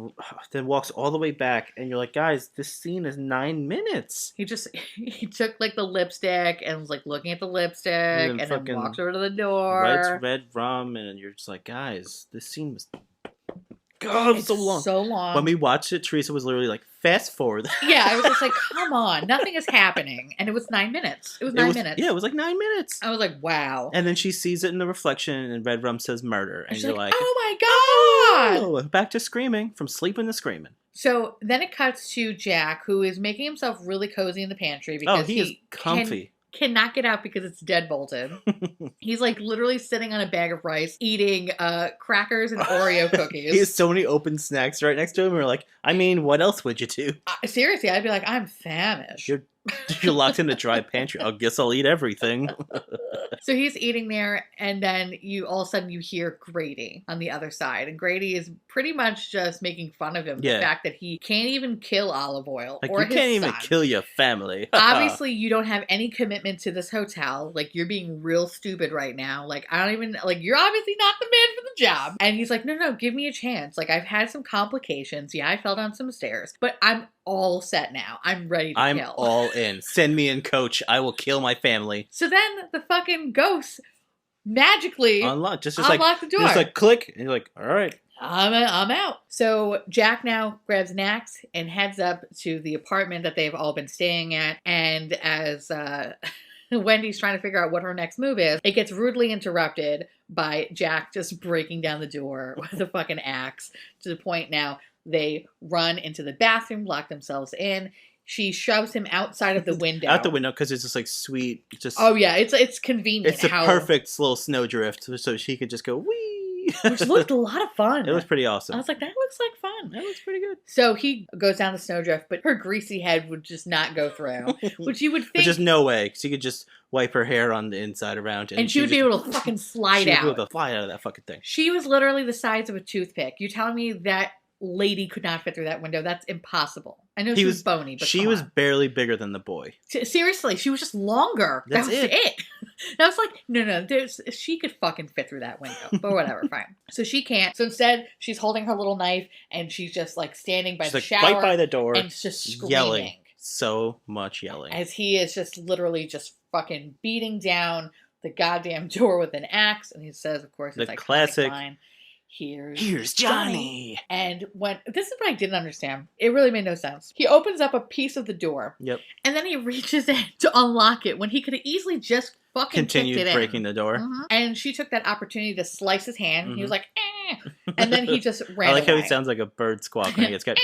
S2: then walks all the way back. And you're like, guys, this scene is 9 minutes.
S1: He took like the lipstick and was like looking at the lipstick and then walks over to the door.
S2: Writes Red Rum and you're just like, guys, this scene was... God, it's so long.
S1: So long.
S2: When we watched it, Teresa was literally like, fast forward.
S1: Yeah, I was just like, come on, nothing is happening. And it was 9 minutes. It was 9 minutes.
S2: Yeah, it was like 9 minutes.
S1: I was like, wow.
S2: And then she sees it in the reflection and Red Rum says murder. And you're like,
S1: oh my God.
S2: Oh, back to screaming, from sleeping to screaming.
S1: So then it cuts to Jack, who is making himself really cozy in the pantry because
S2: he is comfy.
S1: Cannot get out because it's deadbolted. He's like literally sitting on a bag of rice eating crackers and Oreo cookies.
S2: He has so many open snacks right next to him. We're like, I mean, what else would you do?
S1: Seriously, I'd be like, I'm famished.
S2: You're locked in a dry pantry. I guess I'll eat everything.
S1: So he's eating there, and then all of a sudden you hear Grady on the other side. And Grady is pretty much just making fun of him. The fact that he can't even kill Olive Oyl
S2: like,
S1: or his son. You can't even
S2: kill your family.
S1: Obviously, you don't have any commitment to this hotel. Like, you're being real stupid right now. Like, I don't even, like, you're obviously not the man for the job. And he's like, no, give me a chance. Like, I've had some complications. Yeah, I fell down some stairs. But I'm all set now. I'm ready to kill.
S2: I'm all in. Send me in, coach. I will kill my family.
S1: So then the fucking ghost magically unlock the door.
S2: Just like click, and you're like, all right.
S1: I'm out. So Jack now grabs an axe and heads up to the apartment that they've all been staying at. And as Wendy's trying to figure out what her next move is, it gets rudely interrupted by Jack just breaking down the door with a fucking axe, to the point now they run into the bathroom, lock themselves in. she shoves him outside of the window.
S2: Out the window, because it's just like sweet. Just
S1: oh yeah, it's convenient.
S2: It's a perfect little snowdrift, so she could just go wee.
S1: Which looked a lot of fun.
S2: It was pretty awesome.
S1: I was like, that looks like fun.
S2: That looks pretty good.
S1: So he goes down the snowdrift, but her greasy head would just not go through. Which you would think...
S2: There's just no way. She could just wipe her hair on the inside around.
S1: And she would be able to fucking slide out.
S2: She would be able to fly out of that fucking thing.
S1: She was literally the size of a toothpick. You telling me that lady could not fit through that window? That's impossible. I know she was bony, but
S2: she was barely bigger than the boy.
S1: Seriously, she was just longer. That was it. I was like, no, she could fucking fit through that window, but whatever, fine. So she can't. So instead, she's holding her little knife and she's just like standing by the shower,
S2: right by the door,
S1: and just screaming,
S2: yelling, so much yelling,
S1: as he is just literally just fucking beating down the goddamn door with an axe. And he says, of course, it's like classic line. Here's Johnny. And when this is what I didn't understand. It really made no sense. He opens up a piece of the door.
S2: Yep.
S1: And then he reaches in to unlock it when he could have easily just fucking
S2: continued breaking the door.
S1: Mm-hmm. And she took that opportunity to slice his hand. Mm-hmm. He was like, eh. And then he just ran away.
S2: I like how he sounds like a bird squawk when he gets cut.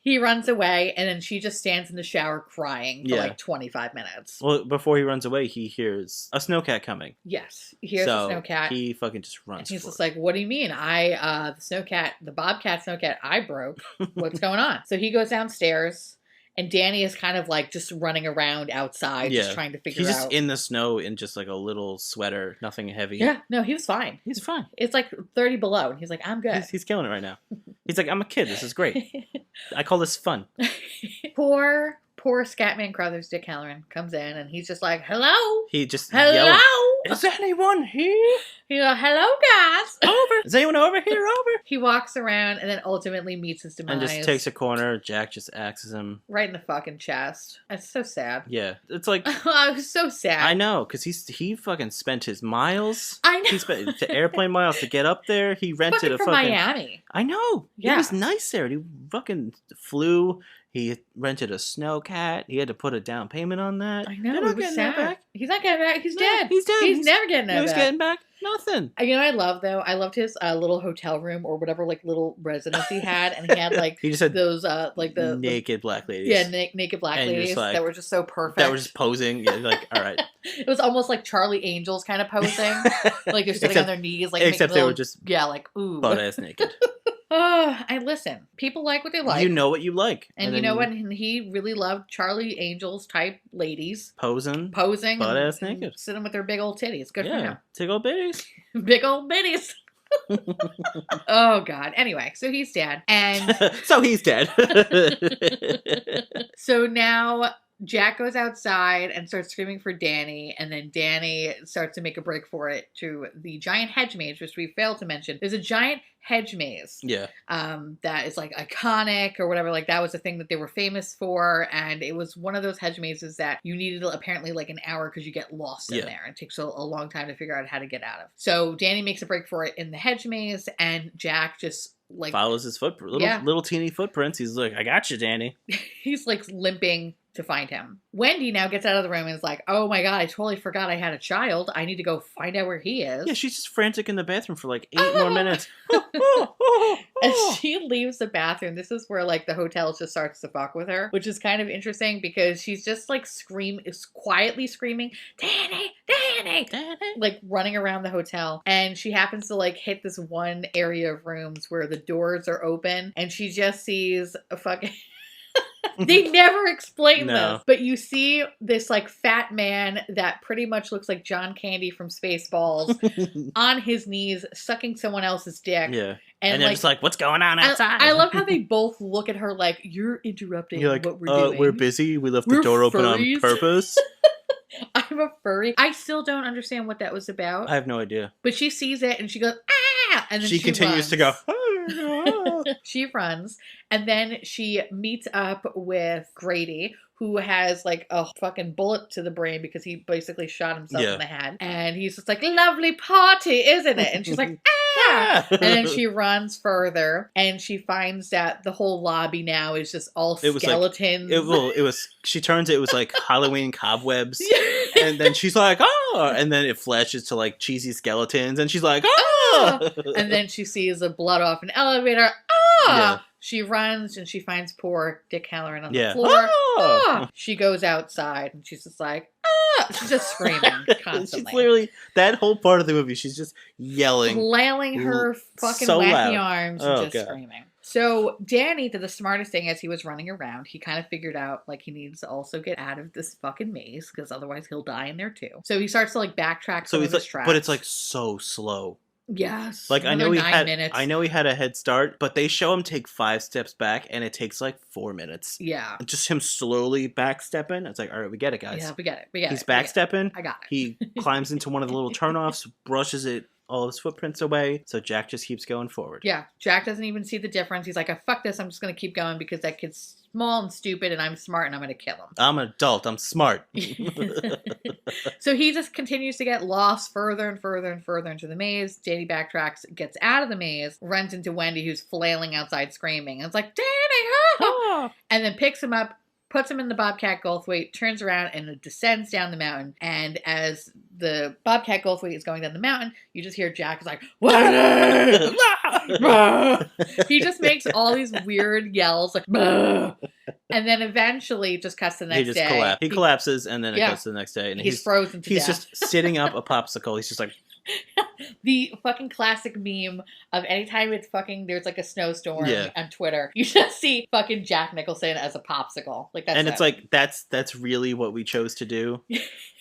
S1: He runs away, and then she just stands in the shower crying for like 25 minutes.
S2: Well, before he runs away, he hears a snowcat coming.
S1: Yes, he hears a snowcat.
S2: He fucking just runs.
S1: And he's just like, "What do you mean? The bobcat snowcat I broke. What's going on?" So he goes downstairs. And Danny is kind of like just running around outside, just trying to figure out.
S2: He's just in the snow in just like a little sweater, nothing heavy.
S1: Yeah, no, he was fine.
S2: He's fine.
S1: It's like 30 below, and he's like, I'm good.
S2: He's killing it right now. He's like, I'm a kid. This is great. I call this fun.
S1: Poor Scatman Crothers Dick Halloran comes in, and he's just like, hello?
S2: He just
S1: hello?
S2: Yells, is anyone here?
S1: He's like, hello, guys.
S2: Over. Is anyone over here? Over.
S1: He walks around and then ultimately meets his demise.
S2: And just takes a corner. Jack just axes him.
S1: Right in the fucking chest. It's so sad.
S2: Yeah. It's like...
S1: I was so sad.
S2: I know, because he fucking spent his miles.
S1: I know.
S2: He spent the airplane miles to get up there. He rented
S1: from Miami.
S2: I know.
S1: Yeah.
S2: It was nice there. He fucking flew... He rented a snowcat. He had to put a down payment on that.
S1: I know. It was sad. Back. He's not getting back. He's dead.
S2: He's dead.
S1: He's never getting that back.
S2: He's getting back nothing.
S1: You know what I love, though? I loved his little hotel room or whatever, like, little residence he had. And he had, like,
S2: he just had
S1: those, like, the...
S2: naked black ladies.
S1: Yeah, naked black ladies that were just so perfect.
S2: That were just posing. Yeah, like, all right.
S1: It was almost like Charlie Angels kind of posing. Like, they're sitting on their knees. Like,
S2: except they were just...
S1: Yeah, like, ooh.
S2: Butt-ass naked.
S1: I listen. People like what they like.
S2: You know what you like.
S1: And you know what? He really loved Charlie Angels type ladies.
S2: Posing.
S1: Butt-ass
S2: naked.
S1: Sitting with their big old titties. Good for him.
S2: Big old bitties.
S1: Big old bitties. Oh, God. Anyway, so he's dead. And...
S2: So he's dead.
S1: So now... Jack goes outside and starts screaming for Danny, and then Danny starts to make a break for it to the giant hedge maze, which we failed to mention. There's a giant hedge maze.
S2: Yeah.
S1: That is like iconic or whatever. Like that was a thing that they were famous for, and it was one of those hedge mazes that you needed apparently like an hour because you get lost in there. It takes a long time to figure out how to get out of. So Danny makes a break for it in the hedge maze, and Jack just like
S2: follows his little teeny footprints. He's like, I got you, Danny.
S1: He's like limping to find him. Wendy now gets out of the room and is like, oh my God, I totally forgot I had a child. I need to go find out where he is.
S2: Yeah, she's just frantic in the bathroom for like 8 more minutes.
S1: And she leaves the bathroom. This is where like the hotel just starts to fuck with her, which is kind of interesting because she's just like quietly screaming, Danny, Danny, Danny, like running around the hotel. And she happens to like hit this one area of rooms where the doors are open and she just sees a fucking... They never explain this, but you see this like fat man that pretty much looks like John Candy from Spaceballs on his knees sucking someone else's dick.
S2: Yeah. And they're just like, what's going on outside?
S1: I love how they both look at her like, you're interrupting what we're doing.
S2: We're busy. We left the door open on purpose.
S1: I'm a furry. I still don't understand what that was about.
S2: I have no idea.
S1: But she sees it and she goes, ah! And then she
S2: continues
S1: runs.
S2: to go,
S1: She runs, and then she meets up with Grady, who has like a fucking bullet to the brain because he basically shot himself in the head. And he's just like, lovely party, isn't it? And she's like, ah! And then she runs further, and she finds that the whole lobby now is just all skeletons.
S2: She turns it was like Halloween cobwebs. And then she's like, oh! And then it flashes to like cheesy skeletons, and she's like, oh!
S1: And then she sees the blood off an elevator. Ah! She runs and she finds poor Dick Halloran on the floor. Ah! She goes outside and she's just like, ah! She's just screaming constantly.
S2: She's literally, that whole part of the movie, she's just yelling.
S1: Flailing her fucking
S2: so
S1: wacky
S2: loud.
S1: arms and just screaming. So Danny did the smartest thing as he was running around. He kind of figured out, like, he needs to also get out of this fucking maze because otherwise he'll die in there too. So he starts to, like, backtrack some of his tracks.
S2: But it's, like, so slow.
S1: Yes.
S2: Like, I know he had a head start, but they show him take 5 steps back, and it takes like 4 minutes.
S1: Yeah.
S2: Just him slowly backstepping. It's like, all right, we get it, guys.
S1: Yeah, we get it.
S2: He's backstepping.
S1: I got it.
S2: He climbs into one of the little turnoffs, brushes all his footprints away, so Jack just keeps going forward.
S1: Yeah. Jack doesn't even see the difference. He's like, fuck this, I'm just going to keep going because that kid's small and stupid and I'm smart and I'm going to kill him.
S2: I'm an adult. I'm smart.
S1: So he just continues to get lost further and further and further into the maze. Danny backtracks, gets out of the maze, runs into Wendy who's flailing outside screaming. And it's like, Danny! Ah! And then picks him up, puts him in the Bobcat Goldthwait, turns around and descends down the mountain. And as the Bobcat Goldthwait is going down the mountain, you just hear Jack is like, Wendy! He just makes all these weird yells like, bah! And then eventually just cuts to the next day.
S2: He collapses and then it cuts to the next day. And
S1: he's frozen to death.
S2: He's just sitting up a popsicle. He's just like...
S1: The fucking classic meme of anytime it's fucking, there's like a snowstorm on Twitter, you just see fucking Jack Nicholson as a popsicle. Like that's
S2: it's like, that's really what we chose to do.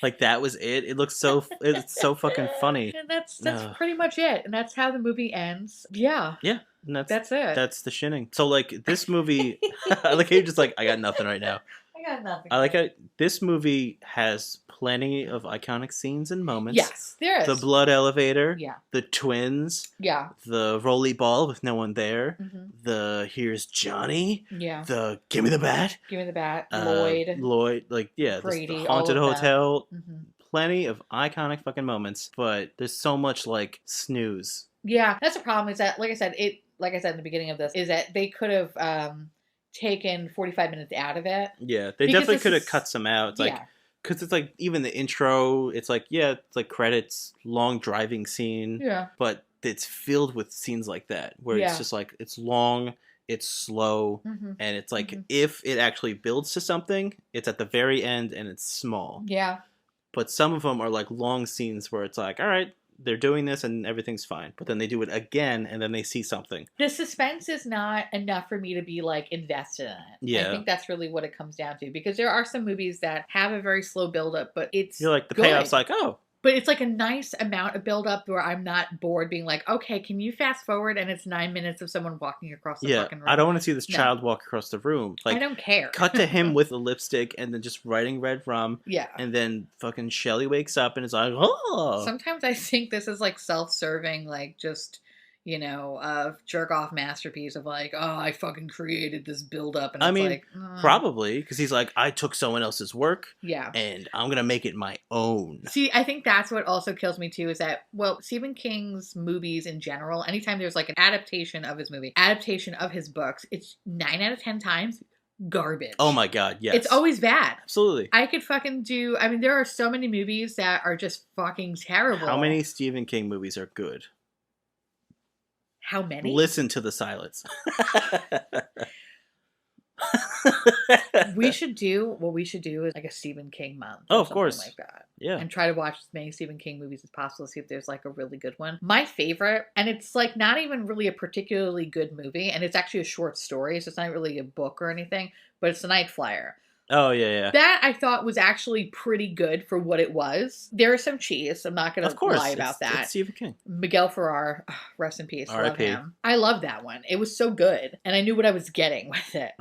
S2: Like that was it. It looks so, it's so fucking funny.
S1: And that's pretty much it. And that's how the movie ends. Yeah.
S2: Yeah. And that's it. That's the shinning. So like this movie, I like how you're just like, I got nothing right now.
S1: I got nothing.
S2: I like how this movie has plenty of iconic scenes and moments.
S1: Yes, there is.
S2: The blood elevator.
S1: Yeah.
S2: The twins.
S1: Yeah.
S2: The rolly ball with no one there. Mm-hmm. The here's Johnny.
S1: Yeah.
S2: The give me the bat.
S1: Give me the bat.
S2: Lloyd. Like, yeah.
S1: Brady.
S2: The haunted hotel.
S1: Mm-hmm.
S2: Plenty of iconic fucking moments, but there's so much like snooze.
S1: Yeah, that's the problem. Is that like I said in the beginning of this, is that they could have taken 45 minutes out of it.
S2: Yeah, they definitely could have cut some out. It's like, because it's like even the intro, it's like, it's like credits, long driving scene.
S1: Yeah.
S2: But it's filled with scenes like that where it's just like, it's long, it's slow, and it's like, if it actually builds to something, it's at the very end and it's small.
S1: Yeah.
S2: But some of them are like long scenes where it's like, all right, they're doing this and everything's fine. But then they do it again and then they see something.
S1: The suspense is not enough for me to be like invested in it.
S2: Yeah.
S1: I think that's really what it comes down to. Because there are some movies that have a very slow build-up, but it's
S2: You're like, the
S1: good.
S2: payoff's like, oh.
S1: But it's like a nice amount of build-up where I'm not bored being like, okay, can you fast forward and it's 9 minutes of someone walking across the fucking room?
S2: I don't want to see this child walk across the room. Like,
S1: I don't care.
S2: Cut to him with a lipstick and then just writing red rum.
S1: Yeah.
S2: And then fucking Shelly wakes up and is like, oh.
S1: Sometimes I think this is like self-serving, like just... jerk-off masterpiece of like, oh, I fucking created this build-up. And like...
S2: probably, because he's like, I took someone else's work.
S1: Yeah.
S2: And I'm going to make it my own.
S1: See, I think that's what also kills me, too, is that, well, Stephen King's movies in general, anytime there's like an adaptation of his movie, adaptation of his books, it's 9 out of 10 times garbage.
S2: Oh my God, yes.
S1: It's always bad.
S2: Absolutely.
S1: I could fucking do... I mean, there are so many movies that are just fucking terrible.
S2: How many Stephen King movies are good?
S1: How many?
S2: Listen to the silence.
S1: we should do is like a Stephen King month.
S2: Oh, of course.
S1: Like that.
S2: Yeah.
S1: And try to watch as many Stephen King movies as possible to see if there's like a really good one. My favorite, and it's like not even really a particularly good movie, and it's actually a short story, so it's not really a book or anything, but it's The Night Flyer.
S2: Oh, yeah.
S1: That I thought was actually pretty good for what it was. There is some cheese. I'm not going to lie about that.
S2: It's Stephen King.
S1: Miguel Ferrer, rest in peace.
S2: R.I.P.
S1: Love him. I love that one. It was so good. And I knew what I was getting with it.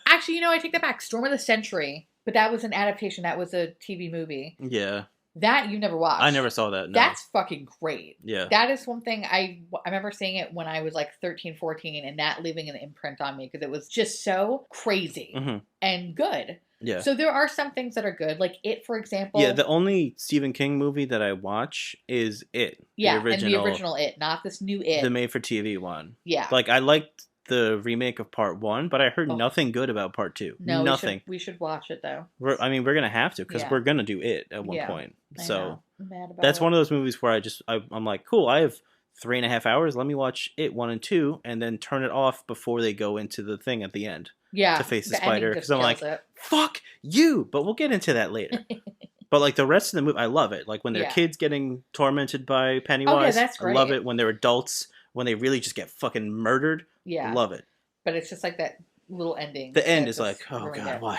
S1: Actually, I take that back. Storm of the Century. But that was an adaptation. That was a TV movie.
S2: Yeah.
S1: That you never watched.
S2: I never saw that, no.
S1: That's fucking great.
S2: Yeah.
S1: That is one thing I remember seeing it when I was like 13, 14 and that leaving an imprint on me because it was just so crazy and good.
S2: Yeah.
S1: So there are some things that are good. Like It, for example.
S2: Yeah, the only Stephen King movie that I watch is It.
S1: Yeah, and the original It, not this new It.
S2: The made-for-TV one.
S1: Yeah.
S2: Like, I liked the remake of part 1, but I heard nothing good about part 2.
S1: No,
S2: nothing.
S1: We should watch it, though.
S2: We're going to have to, because we're going to do It at one point. So
S1: I'm mad about
S2: that's
S1: it.
S2: one of those movies where I'm like, cool, I have 3.5 hours. Let me watch it 1 and 2, and then turn it off before they go into the thing at the end.
S1: Yeah,
S2: to face the spider. Because I'm like, fuck you. But we'll get into that later. But like the rest of the movie, I love it. Like when they're kids getting tormented by Pennywise.
S1: That's great.
S2: I love it when they're adults, when they really just get fucking murdered.
S1: Yeah,
S2: I love it.
S1: But it's just like that little ending.
S2: The end is like, oh god, why?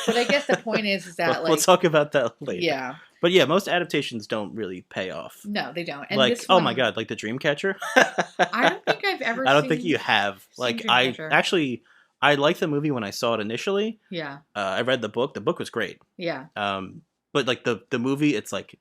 S1: But I guess the point is that
S2: we'll talk about that later.
S1: Yeah.
S2: But yeah, most adaptations don't really pay off.
S1: No, they don't. And
S2: like,
S1: this
S2: oh my god, like the Dreamcatcher.
S1: I don't think I've ever.
S2: I don't think you have. Like, I liked the movie when I saw it initially.
S1: Yeah.
S2: I read the book. The book was great.
S1: Yeah.
S2: But like the movie, it's like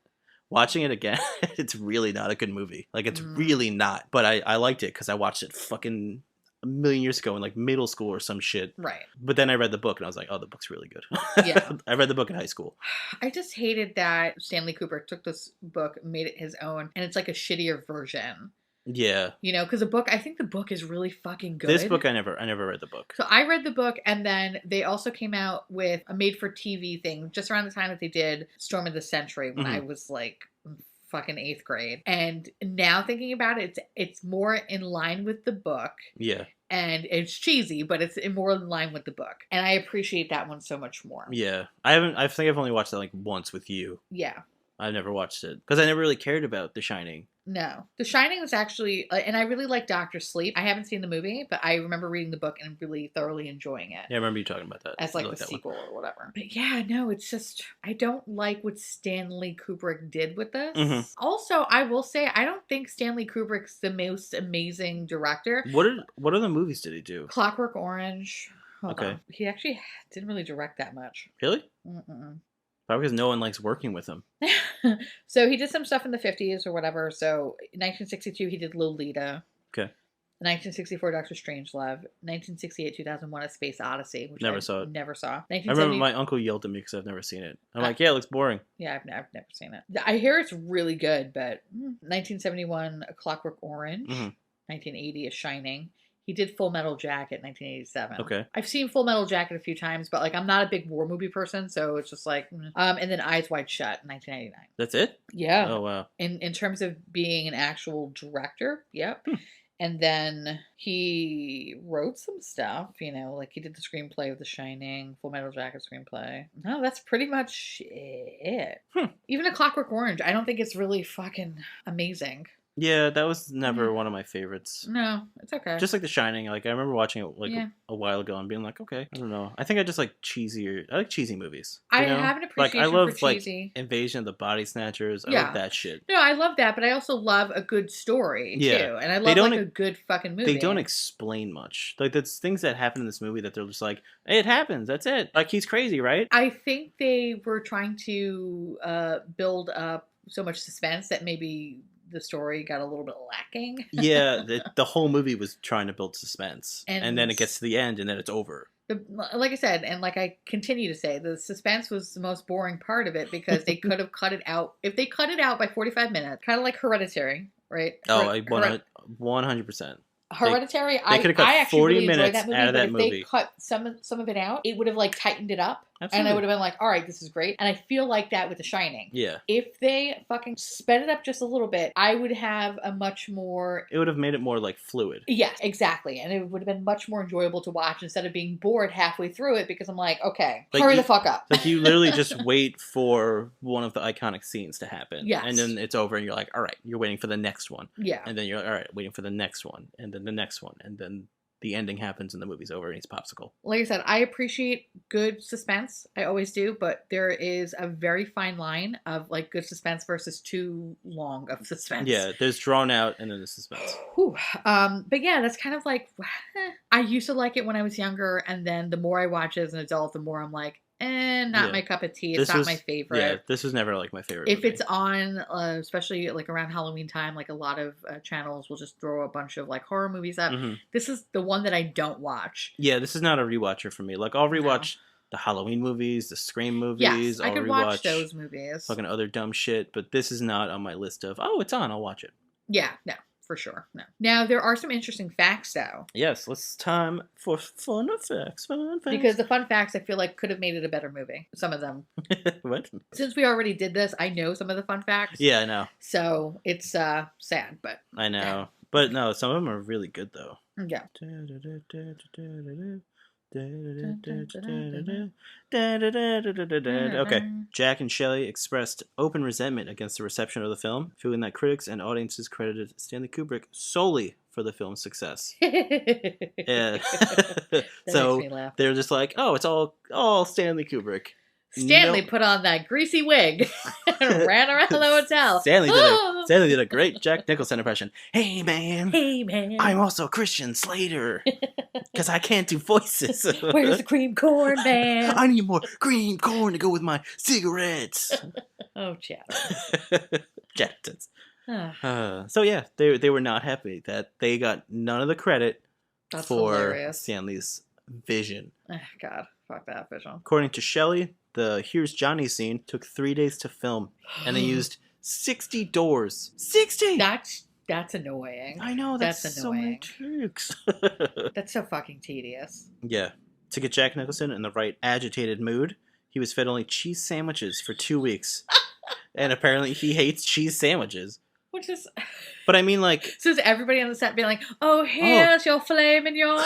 S2: watching it again. It's really not a good movie. Like it's really not. But I liked it because I watched it fucking a million years ago in like middle school or some shit.
S1: Right.
S2: But then I read the book and I was like, oh, the book's really good.
S1: Yeah.
S2: I read the book in high school.
S1: I just hated that Stanley Kubrick took this book, made it his own, and it's like a shittier version.
S2: Yeah.
S1: You know, because I think the book is really fucking good.
S2: This book, I never read the book.
S1: So I read the book, and then they also came out with a made-for-TV thing just around the time that they did Storm of the Century when I was like fucking 8th grade. And now thinking about it, it's more in line with the book.
S2: Yeah.
S1: And it's cheesy, but it's more in line with the book. And I appreciate that one so much more.
S2: Yeah. I think I've only watched that like once with you.
S1: Yeah.
S2: I never watched it because I never really cared about The Shining.
S1: No. The Shining was actually, and I really like Dr. Sleep. I haven't seen the movie, but I remember reading the book and really thoroughly enjoying it.
S2: Yeah, I remember you talking about that.
S1: As like the sequel or whatever. But yeah, no, it's just, I don't like what Stanley Kubrick did with this. Mm-hmm. Also, I will say, I don't think Stanley Kubrick's the most amazing director.
S2: What other movies did he do?
S1: Clockwork Orange. Hold on. He actually didn't really direct that much.
S2: Really? Probably because no one likes working with him.
S1: So he did some stuff in the 50s or whatever. So in 1962, he did Lolita.
S2: Okay.
S1: 1964, Doctor Strangelove. 1968, 2001, A Space Odyssey, which
S2: never saw it.
S1: Never saw.
S2: I remember my uncle yelled at me because I've never seen it. I'm like, yeah, it looks boring.
S1: Yeah, I've never seen it. I hear it's really good, but 1971, A Clockwork Orange. 1980, A Shining. He did Full Metal Jacket 1987.
S2: Okay.
S1: I've seen Full Metal Jacket a few times, but like I'm not a big war movie person, so it's just like and then Eyes Wide Shut 1999.
S2: That's it?
S1: Yeah.
S2: Oh wow.
S1: In terms of being an actual director, yep. And then he wrote some stuff, you know, like he did the screenplay of The Shining, Full Metal Jacket screenplay. No, that's pretty much it. Even A Clockwork Orange, I don't think it's really fucking amazing.
S2: Yeah, that was never one of my favorites.
S1: No, it's okay.
S2: Just like The Shining, like I remember watching it like a while ago and being like, okay, I don't know. I think I just like cheesy movies.
S1: I have an appreciation for cheesy.
S2: Like Invasion of the Body Snatchers. I love that shit.
S1: No, I love that, but I also love a good story too, and I love like a good fucking movie.
S2: They don't explain much. Like there's things that happen in this movie that they're just like, hey, it happens. That's it. Like he's crazy, right?
S1: I think they were trying to build up so much suspense that maybe the story got a little bit lacking.
S2: Yeah, the whole movie was trying to build suspense. And then it gets to the end and then it's over.
S1: Like I said, and like I continue to say, the suspense was the most boring part of it because they could have cut it out. If they cut it out by 45 minutes, kind of like Hereditary, right?
S2: Oh, 100%.
S1: Hereditary,
S2: they could have cut 40 minutes
S1: that movie,
S2: out of that movie.
S1: If they cut some of it out, it would have like tightened it up.
S2: Absolutely.
S1: And I would have been like, all right, this is great. And I feel like that with The Shining.
S2: Yeah.
S1: If they fucking sped it up just a little bit, I would have a much more...
S2: It would have made it more like fluid.
S1: Yes, exactly. And it would have been much more enjoyable to watch instead of being bored halfway through it because I'm like, okay, hurry the fuck up.
S2: Like you literally just wait for one of the iconic scenes to happen.
S1: Yes.
S2: And then it's over and you're like, all right, you're waiting for the next one.
S1: Yeah.
S2: And then you're like, all right, waiting for the next one. And then the next one. And then the ending happens and the movie's over and he's popsicle.
S1: Like I said, I appreciate good suspense. I always do, but there is a very fine line of like good suspense versus too long of suspense.
S2: Yeah, there's drawn out and then the suspense.
S1: Whew. But yeah, that's kind of like, I used to like it when I was younger, and then the more I watch as an adult, the more I'm like, not my cup of tea. It's not my favorite.
S2: Yeah, this was never like my favorite.
S1: If
S2: movie.
S1: it's on, especially like around Halloween time, like a lot of channels will just throw a bunch of like horror movies up. Mm-hmm. This is the one that I don't watch.
S2: Yeah, this is not a rewatcher for me. Like I'll rewatch the Halloween movies, the Scream movies.
S1: Yes, I could watch those movies.
S2: Fucking other dumb shit, but this is not on my list of, oh, it's on, I'll watch it.
S1: Yeah, no. for sure. No. Now, there are some interesting facts, though.
S2: Yes, it's time for fun facts.
S1: Because the fun facts, I feel like, could have made it a better movie. Some of them.
S2: What?
S1: Since we already did this, I know some of the fun facts.
S2: Yeah, I know.
S1: So, it's sad, but...
S2: I know. But no, some of them are really good, though.
S1: Yeah.
S2: Okay. Jack and Shelley expressed open resentment against the reception of the film, feeling that critics and audiences credited Stanley Kubrick solely for the film's success. Yeah. So they're just like, oh, it's all Stanley Kubrick.
S1: Stanley put on that greasy wig and ran around the hotel.
S2: Stanley did a great Jack Nicholson impression. Hey man, I'm also Christian Slater because I can't do voices.
S1: Where's the cream corn, man?
S2: I need more cream corn to go with my cigarettes.
S1: Oh, Chad.
S2: Chattertons. So yeah, they were not happy that they got none of the credit for hilarious. Stanley's vision.
S1: Oh, God, fuck that vision.
S2: According to Shelley, the Here's Johnny scene took 3 days to film, and they used 60 doors. 60!
S1: That's annoying.
S2: I know, that's annoying. So many takes.
S1: That's so fucking tedious.
S2: Yeah. To get Jack Nicholson in the right agitated mood, he was fed only cheese sandwiches for 2 weeks. And apparently he hates cheese sandwiches.
S1: Which is...
S2: But I mean, like...
S1: So is everybody on the set being like, oh, here's your filet mignon,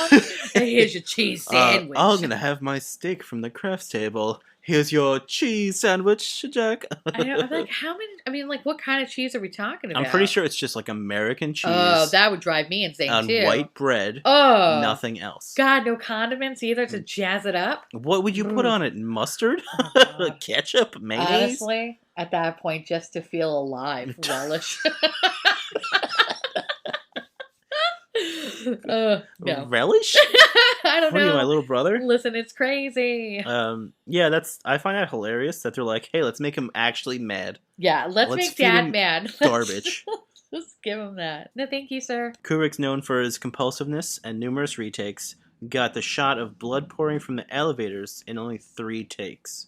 S1: and here's your cheese sandwich.
S2: I'm going to have my steak from the crafts table. Here's your cheese sandwich, Jack.
S1: I'm like, how many... I mean, like, what kind of cheese are we talking about?
S2: I'm pretty sure it's just, like, American cheese.
S1: Oh, that would drive me insane, too.
S2: On white bread.
S1: Oh.
S2: Nothing else.
S1: God, no condiments either to jazz it up?
S2: What would you put on it? Mustard? Ketchup? Mayonnaise?
S1: Honestly, at that point, just to feel alive. Relish. No.
S2: Relish?
S1: I don't know.
S2: What are you, my little brother?
S1: Listen, it's crazy.
S2: Yeah, I find that hilarious that they're like, hey, let's make him actually mad.
S1: Yeah, let's make Dad mad.
S2: Garbage.
S1: Let's give him that. No, thank you, sir.
S2: Kubrick's known for his compulsiveness and numerous retakes. Got the shot of blood pouring from the elevators in only 3 takes.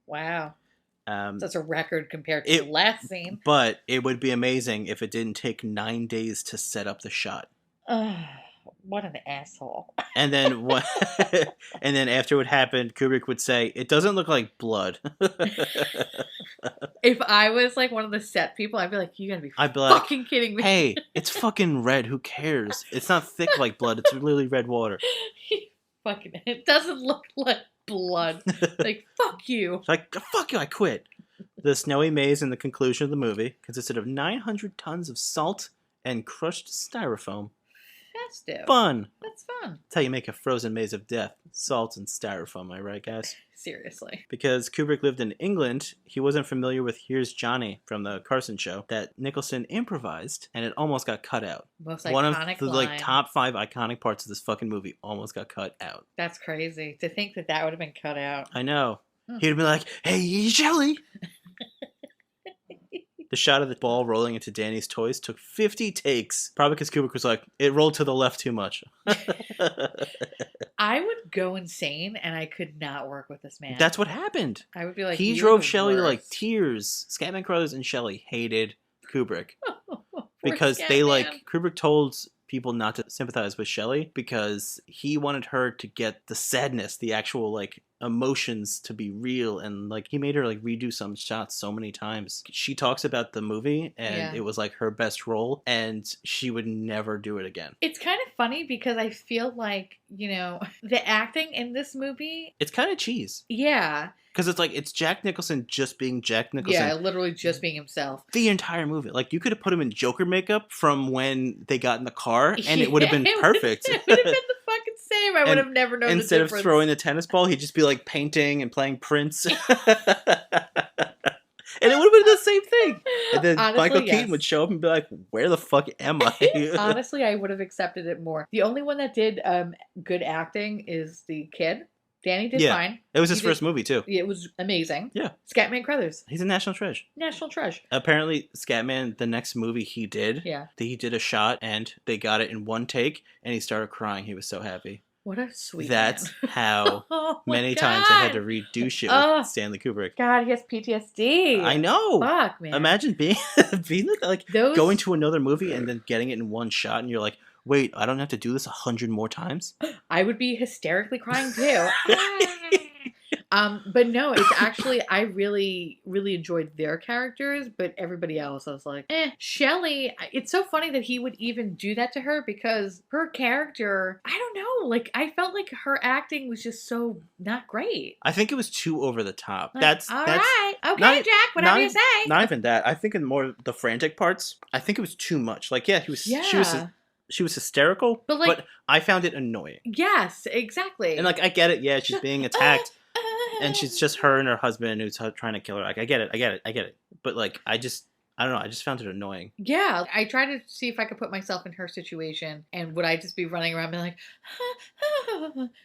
S1: Wow. That's a record compared to the last scene.
S2: But it would be amazing if it didn't take 9 days to set up the shot.
S1: What an asshole.
S2: And then and then after it happened, Kubrick would say, it doesn't look like blood.
S1: If I was like one of the set people, I'd be like, you gotta be fucking kidding me.
S2: Hey, it's fucking red. Who cares? It's not thick like blood. It's literally red water.
S1: It doesn't look like blood. Like, fuck you.
S2: Like, fuck you, I quit. The snowy maze in the conclusion of the movie consisted of 900 tons of salt and crushed styrofoam.
S1: Festive.
S2: Fun.
S1: That's fun.
S2: That's how you make a frozen maze of death. Salt and styrofoam, am I right, guys?
S1: Seriously.
S2: Because Kubrick lived in England, he wasn't familiar with Here's Johnny from the Carson show that Nicholson improvised, and it almost got cut out.
S1: Most
S2: One
S1: iconic
S2: of the like top 5 iconic parts of this fucking movie almost got cut out.
S1: That's crazy. To think that would have been cut out.
S2: I know. He'd be like, hey, Shelley! The shot of the ball rolling into Danny's toys took 50 takes. Probably because Kubrick was like, it rolled to the left too much.
S1: I would go insane, and I could not work with this man.
S2: That's what happened.
S1: I would be like,
S2: he drove Shelley to like tears. Scatman Crothers and Shelley hated Kubrick. Because they Kubrick told people not to sympathize with Shelley because he wanted her to get the sadness, the actual like emotions to be real, and like he made her like redo some shots so many times. She talks about the movie and it was like her best role, and she would never do it again. It's
S1: kind of funny because I feel like, you know, the acting in this movie,
S2: it's kind of cheese.
S1: Yeah.
S2: Because it's like, it's Jack Nicholson just being Jack Nicholson.
S1: Yeah, literally just being himself.
S2: The entire movie. Like, you could have put him in Joker makeup from when they got in the car, and it would have been perfect.
S1: It would have been the fucking same. I would have never known the difference.
S2: Instead of throwing the tennis ball, he'd just be, like, painting and playing Prince. And it would have been the same thing. And then honestly, Michael Keaton would show up and be like, where the fuck am I?
S1: Honestly, I would have accepted it more. The only one that did good acting is the kid. Danny did fine.
S2: It was his first movie, too.
S1: It was amazing.
S2: Yeah.
S1: Scatman Crothers.
S2: He's a national treasure.
S1: National treasure.
S2: Apparently, Scatman, the next movie he did, he did a shot, and they got it in one take, and he started crying. He was so happy.
S1: What a sweet
S2: That's
S1: man.
S2: how many times I had to redo shit with Stanley Kubrick.
S1: God, he has PTSD.
S2: I know.
S1: Fuck, man.
S2: Imagine being going to another movie and then getting it in one shot, and you're like, wait, I don't have to do this 100 more times?
S1: I would be hysterically crying too. But no, it's actually, I really, really enjoyed their characters, but everybody else, I was like, Shelly, it's so funny that he would even do that to her because her character, I don't know, like, I felt like her acting was just so not great.
S2: I think it was too over the top.
S1: Like,
S2: that's
S1: right. Okay, Jack, whatever you say.
S2: Not even that. I think in more the frantic parts, I think it was too much. Like, yeah, she was hysterical, but I found it annoying.
S1: Yes, exactly.
S2: And like, I get it. Yeah, she's being attacked. And she's just her and her husband who's trying to kill her. Like, I get it. But like, I don't know. I just found it annoying. Yeah.
S1: I tried to see if I could put myself in her situation. And would I just be running around being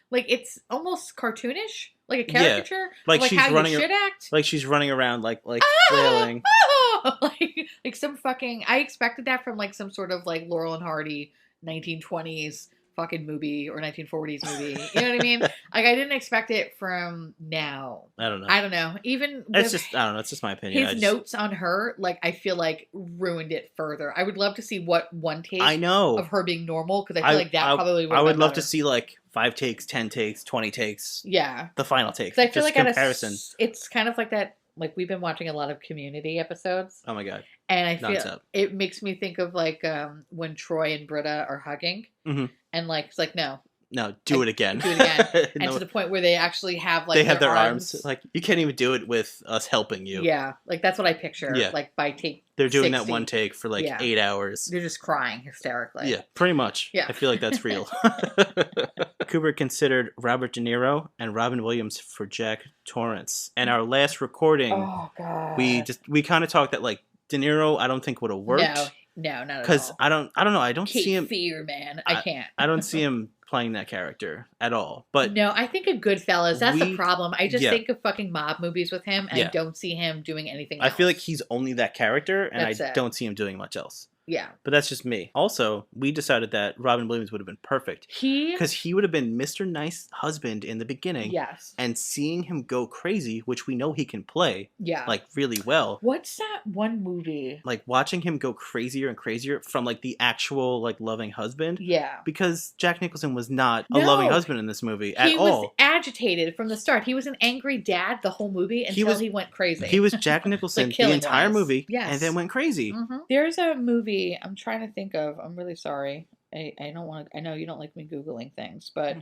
S1: like it's almost cartoonish? Like a caricature?
S2: Yeah. Like she's
S1: how
S2: running,
S1: you should act?
S2: Like she's running around like flailing.
S1: like some fucking, I expected that from like some sort of like Laurel and Hardy 1920s fucking movie or 1940s movie. You know what I mean? Like, I didn't expect it from now.
S2: I don't know.
S1: Even
S2: it's just, I don't know. It's just my opinion.
S1: His notes on her, like, I feel like ruined it further. I would love to see what one take of her being normal, because I feel like that probably would.
S2: I would love to see like 5 takes, 10 takes, 20 takes.
S1: Yeah.
S2: The final take.
S1: I feel like comparison. It's kind of like that. Like, we've been watching a lot of Community episodes.
S2: Oh my god.
S1: And I feel it makes me think of like when Troy and Britta are hugging. Mm-hmm. And like, it's like, no,
S2: do it again.
S1: Do it again. And to the point where they actually have like,
S2: they have their arms. Like, you can't even do it with us helping you.
S1: Yeah. Like, that's what I picture. Yeah. Like, by take.
S2: They're doing 60. That one take for like 8 hours.
S1: They're just crying hysterically.
S2: Yeah, pretty much. Yeah. I feel like that's real. Kubrick considered Robert De Niro and Robin Williams for Jack Torrance. And our last recording, we kind of talked that like De Niro, I don't think would have worked.
S1: No, not at all.
S2: Because I don't know. I don't see him.
S1: Fear, man. I can't.
S2: I don't see him playing that character at all. But
S1: no, I think of Goodfellas. That's the problem. I just think of fucking mob movies with him, and I don't see him doing anything else.
S2: I feel like he's only that character, and don't see him doing much else. Yeah. But that's just me. Also, we decided that Robin Williams would have been perfect. Because he would have been Mr. Nice Husband in the beginning. Yes. And seeing him go crazy, which we know he can play. Yeah. Like, really well.
S1: What's that one movie?
S2: Like, watching him go crazier and crazier from, like, the actual, like, loving husband. Yeah. Because Jack Nicholson was not a loving husband in this movie at all. He
S1: was agitated from the start. He was an angry dad the whole movie until he went crazy.
S2: He was Jack Nicholson like the entire movie. Yes. And then went crazy.
S1: Mm-hmm. There's a movie I'm trying to think of. I'm really sorry. I don't want to. I know you don't like me Googling things, but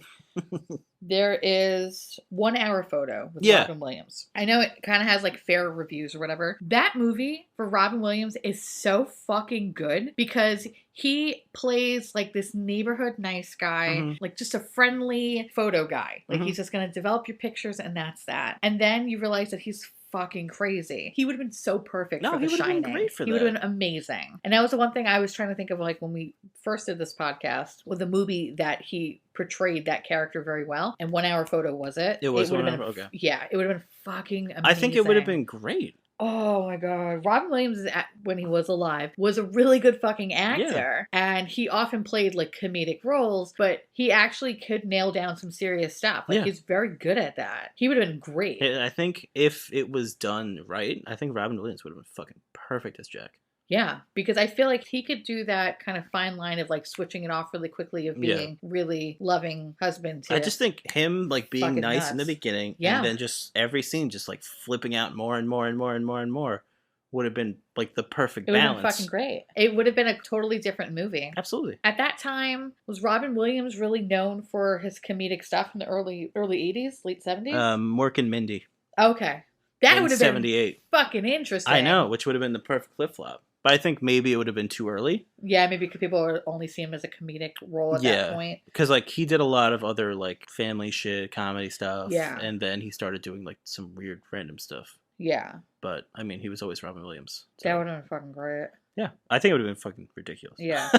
S1: there is 1 Hour Photo with Robin Williams. I know it kind of has like fair reviews or whatever. That movie for Robin Williams is so fucking good because he plays like this neighborhood nice guy, like just a friendly photo guy. Like he's just going to develop your pictures and that's that. And then you realize that he's fucking crazy. He would have been so perfect for The Shining. He would have been great for that. He would have been amazing. And that was the one thing I was trying to think of, like when we first did this podcast, with a movie that he portrayed that character very well. And 1 Hour Photo was it?
S2: It was 1 Hour. Okay.
S1: Yeah, it would have been fucking amazing.
S2: I think it would have been great.
S1: Oh my god. Robin Williams, when he was alive, was a really good fucking actor. Yeah. And he often played like comedic roles, but he actually could nail down some serious stuff. Like he's very good at that. He would have been great.
S2: I think if it was done right, I think Robin Williams would have been fucking perfect as Jack.
S1: Yeah, because I feel like he could do that kind of fine line of like switching it off really quickly of being really loving husband to
S2: I just think him like being nice nuts in the beginning and then just every scene just like flipping out more and more and more and more and more would have been like the perfect balance. It would have been
S1: fucking great. It would have been a totally different movie.
S2: Absolutely.
S1: At that time, was Robin Williams really known for his comedic stuff in the early 80s, late 70s?
S2: Mork and Mindy.
S1: Okay. That would have been
S2: 78.
S1: Fucking interesting.
S2: I know, which would have been the perfect flip-flop. But I think maybe it would have been too early.
S1: Yeah, maybe because people would only see him as a comedic role at that point.
S2: Because like he did a lot of other like family shit, comedy stuff. Yeah. And then he started doing like some weird random stuff. Yeah. But I mean, he was always Robin Williams.
S1: So. That would have been fucking great.
S2: Yeah. I think it would have been fucking ridiculous.
S1: Yeah.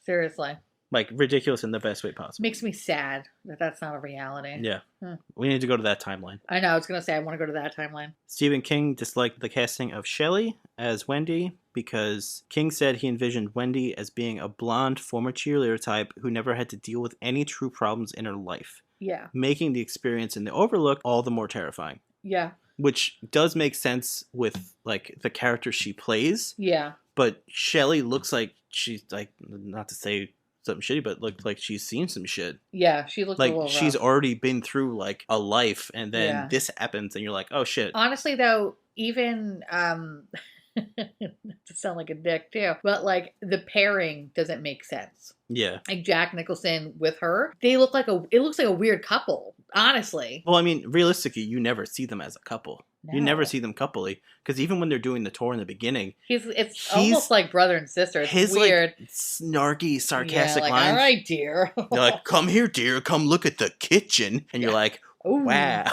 S1: Seriously.
S2: Like ridiculous in the best way possible.
S1: Makes me sad that that's not a reality.
S2: Yeah. We need to go to that timeline.
S1: I know. I was going to say I want to go to that timeline.
S2: Stephen King disliked the casting of Shelly as Wendy because King said he envisioned Wendy as being a blonde former cheerleader type who never had to deal with any true problems in her life.
S1: Yeah.
S2: Making the experience in The Overlook all the more terrifying.
S1: Yeah.
S2: Which does make sense with, like, the character she plays.
S1: Yeah.
S2: But Shelley looks like she's, like, not to say something shitty, but looked like she's seen some shit.
S1: Yeah, she looked
S2: like
S1: a little
S2: she's
S1: rough.
S2: Already been through, like, a life, and then this happens, and you're like, oh, shit.
S1: Honestly, though, even, to sound like a dick, too, but, like, the pairing doesn't make sense.
S2: Yeah.
S1: Like, Jack Nicholson with her, it looks like a weird couple, honestly.
S2: Well, I mean, realistically, you never see them as a couple. No. You never see them coupley, because even when they're doing the tour in the beginning,
S1: it's almost like brother and sister. It's weird,
S2: like, snarky, sarcastic lines.
S1: All right, dear.
S2: They're like, "Come here, dear. Come look at the kitchen," and you're like,
S1: ooh.
S2: "Wow,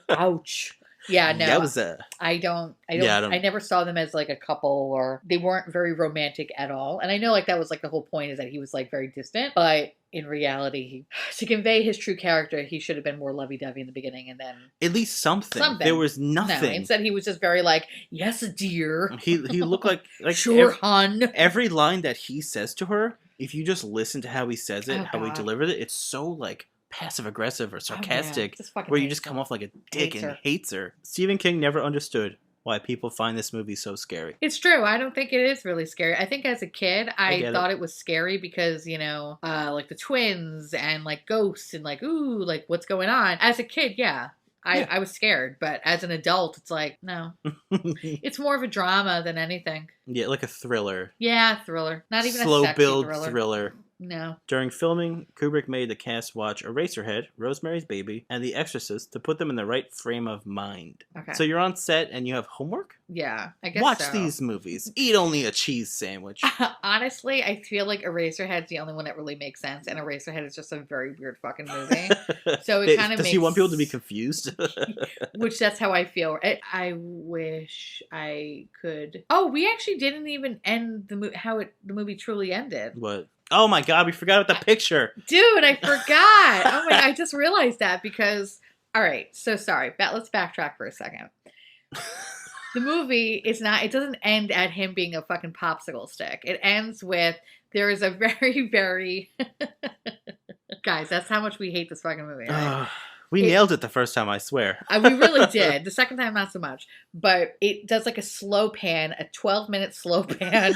S1: ouch." Yeah, no,
S2: that was
S1: I never saw them as like a couple, or they weren't very romantic at all. And I know, like, that was like the whole point, is that he was like very distant, but in reality, to convey his true character, he should have been more lovey-dovey in the beginning, and then
S2: at least something. There was nothing.
S1: No, instead he was just very like, "Yes, dear."
S2: He looked like
S1: sure, hun.
S2: Every line that he says to her, if you just listen to how he says it, how he delivers it, it's so like passive aggressive or sarcastic, where you just come off like a dick and hates her. Stephen King never understood why people find this movie so scary.
S1: It's true. I don't think it is really scary. I think as a kid, I thought it was scary because, you know, like the twins and like ghosts and like, ooh, like what's going on? As a kid, yeah. I was scared, but as an adult, it's like, no. It's more of a drama than anything.
S2: Yeah, like a thriller.
S1: Yeah, thriller. Not even
S2: slow
S1: a sexy
S2: build
S1: thriller. No.
S2: During filming, Kubrick made the cast watch Eraserhead, Rosemary's Baby, and The Exorcist to put them in the right frame of mind.
S1: Okay.
S2: So you're on set and you have homework?
S1: Yeah, I guess
S2: Watch these movies. Eat only a cheese sandwich.
S1: Honestly, I feel like Eraserhead's the only one that really makes sense, and Eraserhead is just a very weird fucking movie. So it kind of makes...
S2: Does he want people to be confused?
S1: Which, that's how I feel. I wish I could... Oh, we actually didn't even end the movie truly ended.
S2: What? Oh my god, we forgot about the picture.
S1: Dude, I forgot. Oh my god, I just realized that because... Alright, so sorry. Let's backtrack for a second. The movie is not... It doesn't end at him being a fucking popsicle stick. It ends with... There is a very, very... Guys, that's how much we hate this fucking movie, right?
S2: We nailed it the first time, I swear.
S1: We really did. The second time, not so much. But it does like a slow pan, a 12-minute slow pan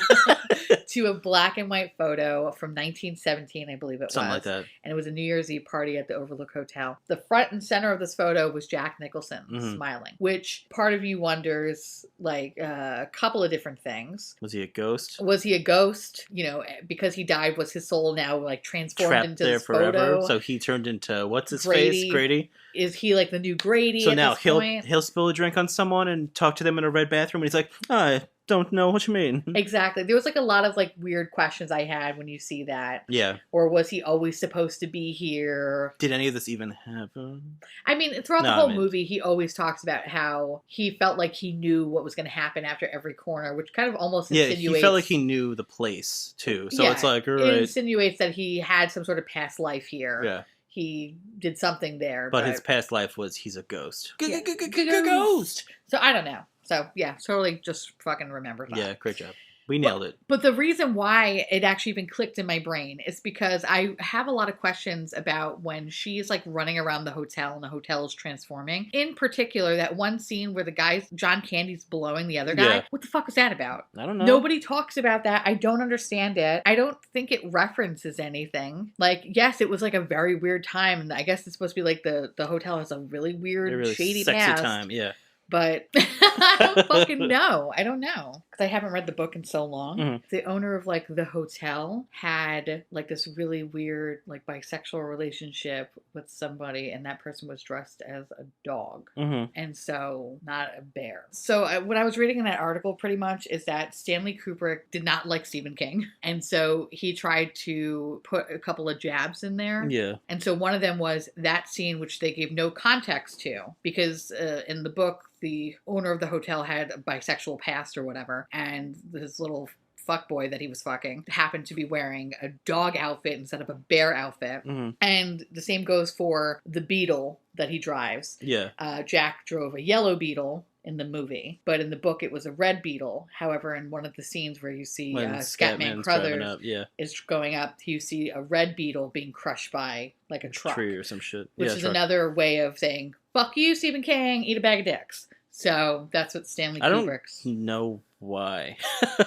S1: to a black and white photo from 1917, I believe it was.
S2: Something like that.
S1: And it was a New Year's Eve party at the Overlook Hotel. The front and center of this photo was Jack Nicholson smiling, which part of you wonders, like, a couple of different things.
S2: Was he a ghost?
S1: Was he a ghost? You know, because he died, was his soul now, like, transformed
S2: trapped
S1: into
S2: there
S1: this
S2: forever?
S1: photo?
S2: So he turned into, what's his face? Grady?
S1: Is he like the new Grady?
S2: So
S1: at
S2: now
S1: this point?
S2: he'll spill a drink on someone and talk to them in a red bathroom, and he's like, I don't know what you mean.
S1: Exactly. There was like a lot of like weird questions I had when you see that.
S2: Yeah.
S1: Or was he always supposed to be here?
S2: Did any of this even happen?
S1: I mean, throughout the whole movie, he always talks about how he felt like he knew what was going to happen after every corner, which kind of almost insinuates...
S2: Yeah, he felt like he knew the place, too. So it's like, all right.
S1: It insinuates that he had some sort of past life here.
S2: Yeah.
S1: He did something there.
S2: But his past life was he's a ghost.
S1: Ghost! So I don't know. So yeah, totally just fucking remember that.
S2: Yeah, great job. We nailed it.
S1: But the reason why it actually even clicked in my brain is because I have a lot of questions about when she's like running around the hotel and the hotel is transforming. In particular, that one scene where the guy, John Candy's blowing the other guy. Yeah. What the fuck was that about?
S2: I don't know.
S1: Nobody talks about that. I don't understand it. I don't think it references anything. Like, yes, it was like a very weird time. And I guess it's supposed to be like the hotel has a really weird, really shady
S2: sexy
S1: past.
S2: Time, yeah.
S1: But I don't fucking know. I don't know. Because I haven't read the book in so long. Mm-hmm. The owner of, like, the hotel had, like, this really weird, like, bisexual relationship with somebody. And that person was dressed as a dog. Mm-hmm. And so, not a bear. So, what I was reading in that article, pretty much, is that Stanley Kubrick did not like Stephen King. And so, he tried to put a couple of jabs in there.
S2: Yeah. And
S1: so, one of them was that scene, which they gave no context to. Because in the book, the owner of the hotel had a bisexual past or whatever, and this little fuckboy that he was fucking happened to be wearing a dog outfit instead of a bear outfit. Mm-hmm. And the same goes for the Beetle that he drives.
S2: Yeah.
S1: Jack drove a yellow Beetle, in the movie, but in the book it was a red beetle. However, in one of the scenes where you see Scatman Crothers is going up, you see a red beetle being crushed by like a truck,
S2: tree or some shit,
S1: which is another way of saying "fuck you, Stephen King, eat a bag of dicks." So that's what Stanley Kubricks.
S2: I don't know why.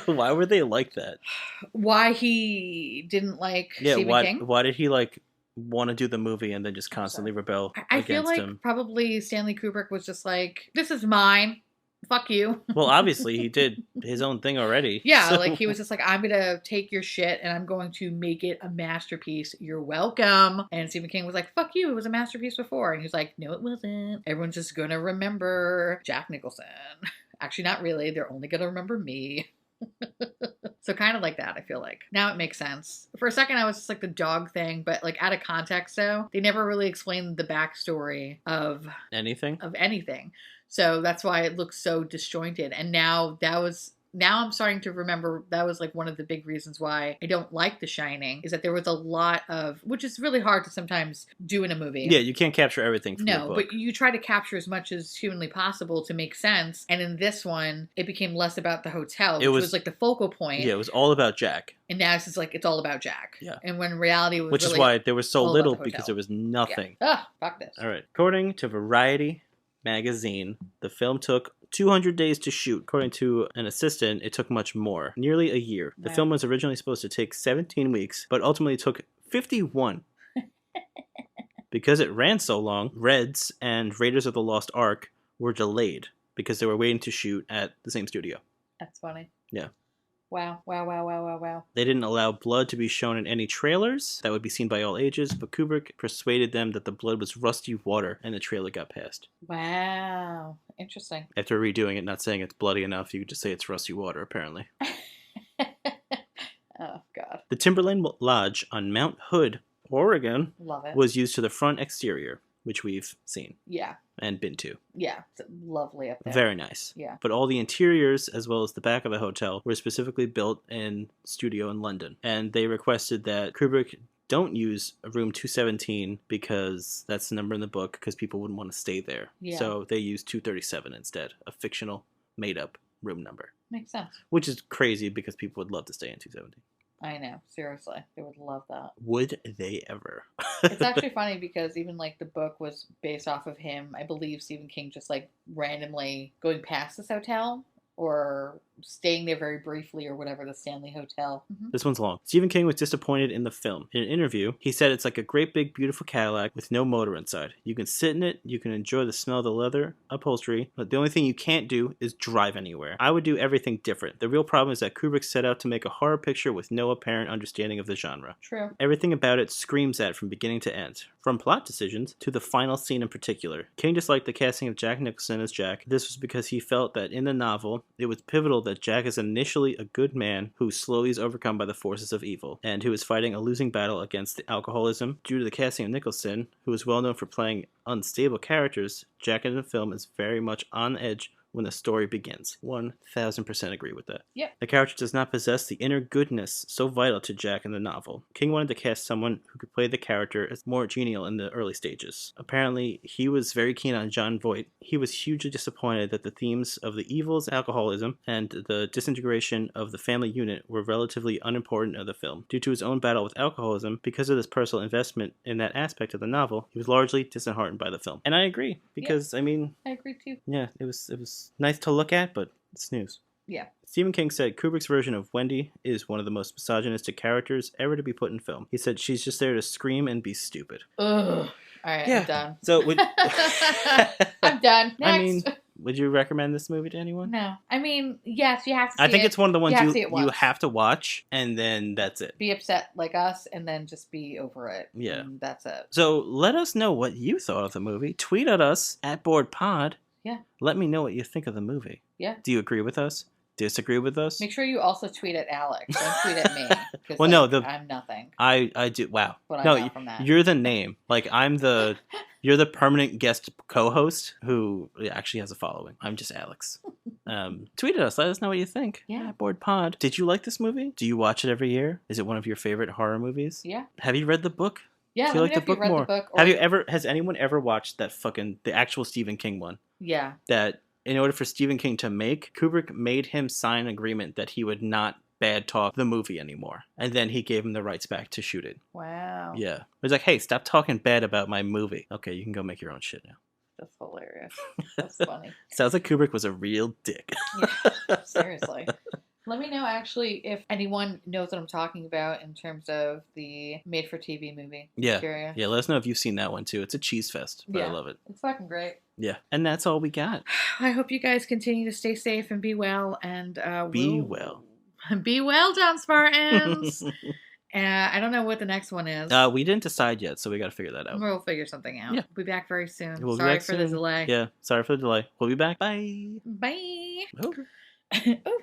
S2: Why were they like that?
S1: Why he didn't like Stephen King?
S2: Why did he like want to do the movie and then just constantly rebel
S1: I
S2: against
S1: feel like
S2: him?
S1: Probably Stanley Kubrick was just like, this is mine. Fuck you.
S2: Well, obviously he did his own thing already.
S1: Yeah, so. Like he was just like, I'm gonna take your shit and I'm going to make it a masterpiece. You're welcome. And Stephen King was like, fuck you, it was a masterpiece before. And he was like, no, it wasn't. Everyone's just gonna remember Jack Nicholson. Actually, not really. They're only gonna remember me. So kind of like that, I feel like. Now it makes sense. For a second, I was just like the dog thing, but like out of context, though, they never really explained the backstory of anything. So that's why it looks so disjointed. And now I'm starting to remember that was like one of the big reasons why I don't like The Shining, is that there was a lot of, which is really hard to sometimes do in a movie.
S2: Yeah, you can't capture everything from the book.
S1: But you try to capture as much as humanly possible to make sense. And in this one, it became less about the hotel, which was like the focal point.
S2: Yeah, it was all about Jack.
S1: And now it's just like, it's all about Jack.
S2: Yeah.
S1: And when in reality, it was
S2: which
S1: really
S2: is why there was so little, because there was nothing.
S1: Yeah. Fuck this.
S2: All right. According to Variety magazine, the film took 200 days to shoot. According to an assistant, it took much more, nearly a year. The film was originally supposed to take 17 weeks, but ultimately took 51. Because it ran so long, Reds and Raiders of the Lost Ark were delayed because they were waiting to shoot at the same studio.
S1: That's funny.
S2: Yeah.
S1: Wow.
S2: They didn't allow blood to be shown in any trailers that would be seen by all ages, but Kubrick persuaded them that the blood was rusty water, and the trailer got passed.
S1: Wow. Interesting.
S2: After redoing it, not saying it's bloody enough, you could just say it's rusty water, apparently.
S1: Oh, God.
S2: The Timberline Lodge on Mount Hood, Oregon, was used to the front exterior, which we've seen.
S1: Yeah.
S2: And been to.
S1: Yeah, it's lovely up there.
S2: Very nice.
S1: Yeah.
S2: But all the interiors, as well as the back of the hotel, were specifically built in studio in London. And they requested that Kubrick don't use room 217 because that's the number in the book, because people wouldn't want to stay there. Yeah. So they used 237 instead, a fictional, made-up room number.
S1: Makes sense.
S2: Which is crazy because people would love to stay in 217.
S1: I know, seriously. They would love that.
S2: Would they ever?
S1: It's actually funny because even like the book was based off of him, I believe Stephen King just like randomly going past this hotel or staying there very briefly or whatever, the Stanley Hotel. Mm-hmm.
S2: This one's long. Stephen King was disappointed in the film. In an interview, he said it's like a great big beautiful Cadillac with no motor inside. You can sit in it, you can enjoy the smell of the leather upholstery, but the only thing you can't do is drive anywhere. I would do everything different. The real problem is that Kubrick set out to make a horror picture with no apparent understanding of the genre.
S1: True.
S2: Everything about it screams that from beginning to end. From plot decisions to the final scene in particular. King disliked the casting of Jack Nicholson as Jack. This was because he felt that in the novel, it was pivotal that Jack is initially a good man who slowly is overcome by the forces of evil, and who is fighting a losing battle against the alcoholism. Due to the casting of Nicholson, who is well known for playing unstable characters, Jack in the film is very much on edge when the story begins. 1000% agree with that.
S1: Yep.
S2: The character does not possess the inner goodness so vital to Jack in the novel. King wanted to cast someone who could play the character as more genial in the early stages. Apparently, he was very keen on Jon Voight. He was hugely disappointed that the themes of the evils, alcoholism, and the disintegration of the family unit were relatively unimportant of the film. Due to his own battle with alcoholism, because of his personal investment in that aspect of the novel, he was largely disheartened by the film. And I agree, because,
S1: yeah,
S2: I mean...
S1: I agree too.
S2: Yeah, it was nice to look at, but it's snooze.
S1: Yeah.
S2: Stephen King said Kubrick's version of Wendy is one of the most misogynistic characters ever to be put in film. He said she's just there to scream and be stupid.
S1: Ugh. All right, yeah. I'm done.
S2: So
S1: I'm done. Next.
S2: I mean, would you recommend this movie to anyone?
S1: No. I mean, yes, you have to see it.
S2: I think it's one of the ones
S1: you
S2: have to watch, and then that's it.
S1: Be upset like us, and then just be over it.
S2: Yeah.
S1: And that's it.
S2: So let us know what you thought of the movie. Tweet at us at BoardPod.
S1: Yeah.
S2: Let me know what you think of the movie.
S1: Yeah.
S2: Do you agree with us? Disagree with us?
S1: Make sure you also tweet at Alex. Don't tweet at me.
S2: Well, no,
S1: I'm nothing.
S2: I do. Wow.
S1: What
S2: no,
S1: I got from that.
S2: You're the name. Like you're the permanent guest co-host who actually has a following. I'm just Alex. Tweet at us. Let us know what you think.
S1: Yeah.
S2: BoardPod. Did you like this movie? Do you watch it every year? Is it one of your favorite horror movies?
S1: Yeah.
S2: Have you read the book?
S1: Yeah.
S2: Do you like the book more?
S1: The book,
S2: Has anyone ever watched that the actual Stephen King one?
S1: Yeah.
S2: That in order for Stephen King to make, Kubrick made him sign an agreement that he would not bad talk the movie anymore. And then he gave him the rights back to shoot it.
S1: Wow.
S2: Yeah. He's like, hey, stop talking bad about my movie. Okay, you can go make your own shit now.
S1: That's hilarious. That's funny.
S2: Sounds like Kubrick was a real dick.
S1: Yeah, seriously. Let me know, actually, if anyone knows what I'm talking about in terms of the made-for-TV movie.
S2: Yeah.
S1: I'm curious.
S2: Yeah, let us know if you've seen that one, too. It's a cheese fest, but I love it.
S1: It's fucking great.
S2: Yeah. And that's all we got.
S1: I hope you guys continue to stay safe and be well. And
S2: Be well.
S1: Be well, John Spartans. I don't know what the next one is.
S2: We didn't decide yet, so we got to figure that out.
S1: We'll figure something out.
S2: Yeah.
S1: We'll be back very soon.
S2: We'll
S1: Sorry
S2: be back
S1: for the
S2: soon.
S1: delay.
S2: Yeah, sorry for the delay. We'll be back. Bye.
S1: Bye.
S2: Over.
S1: Over.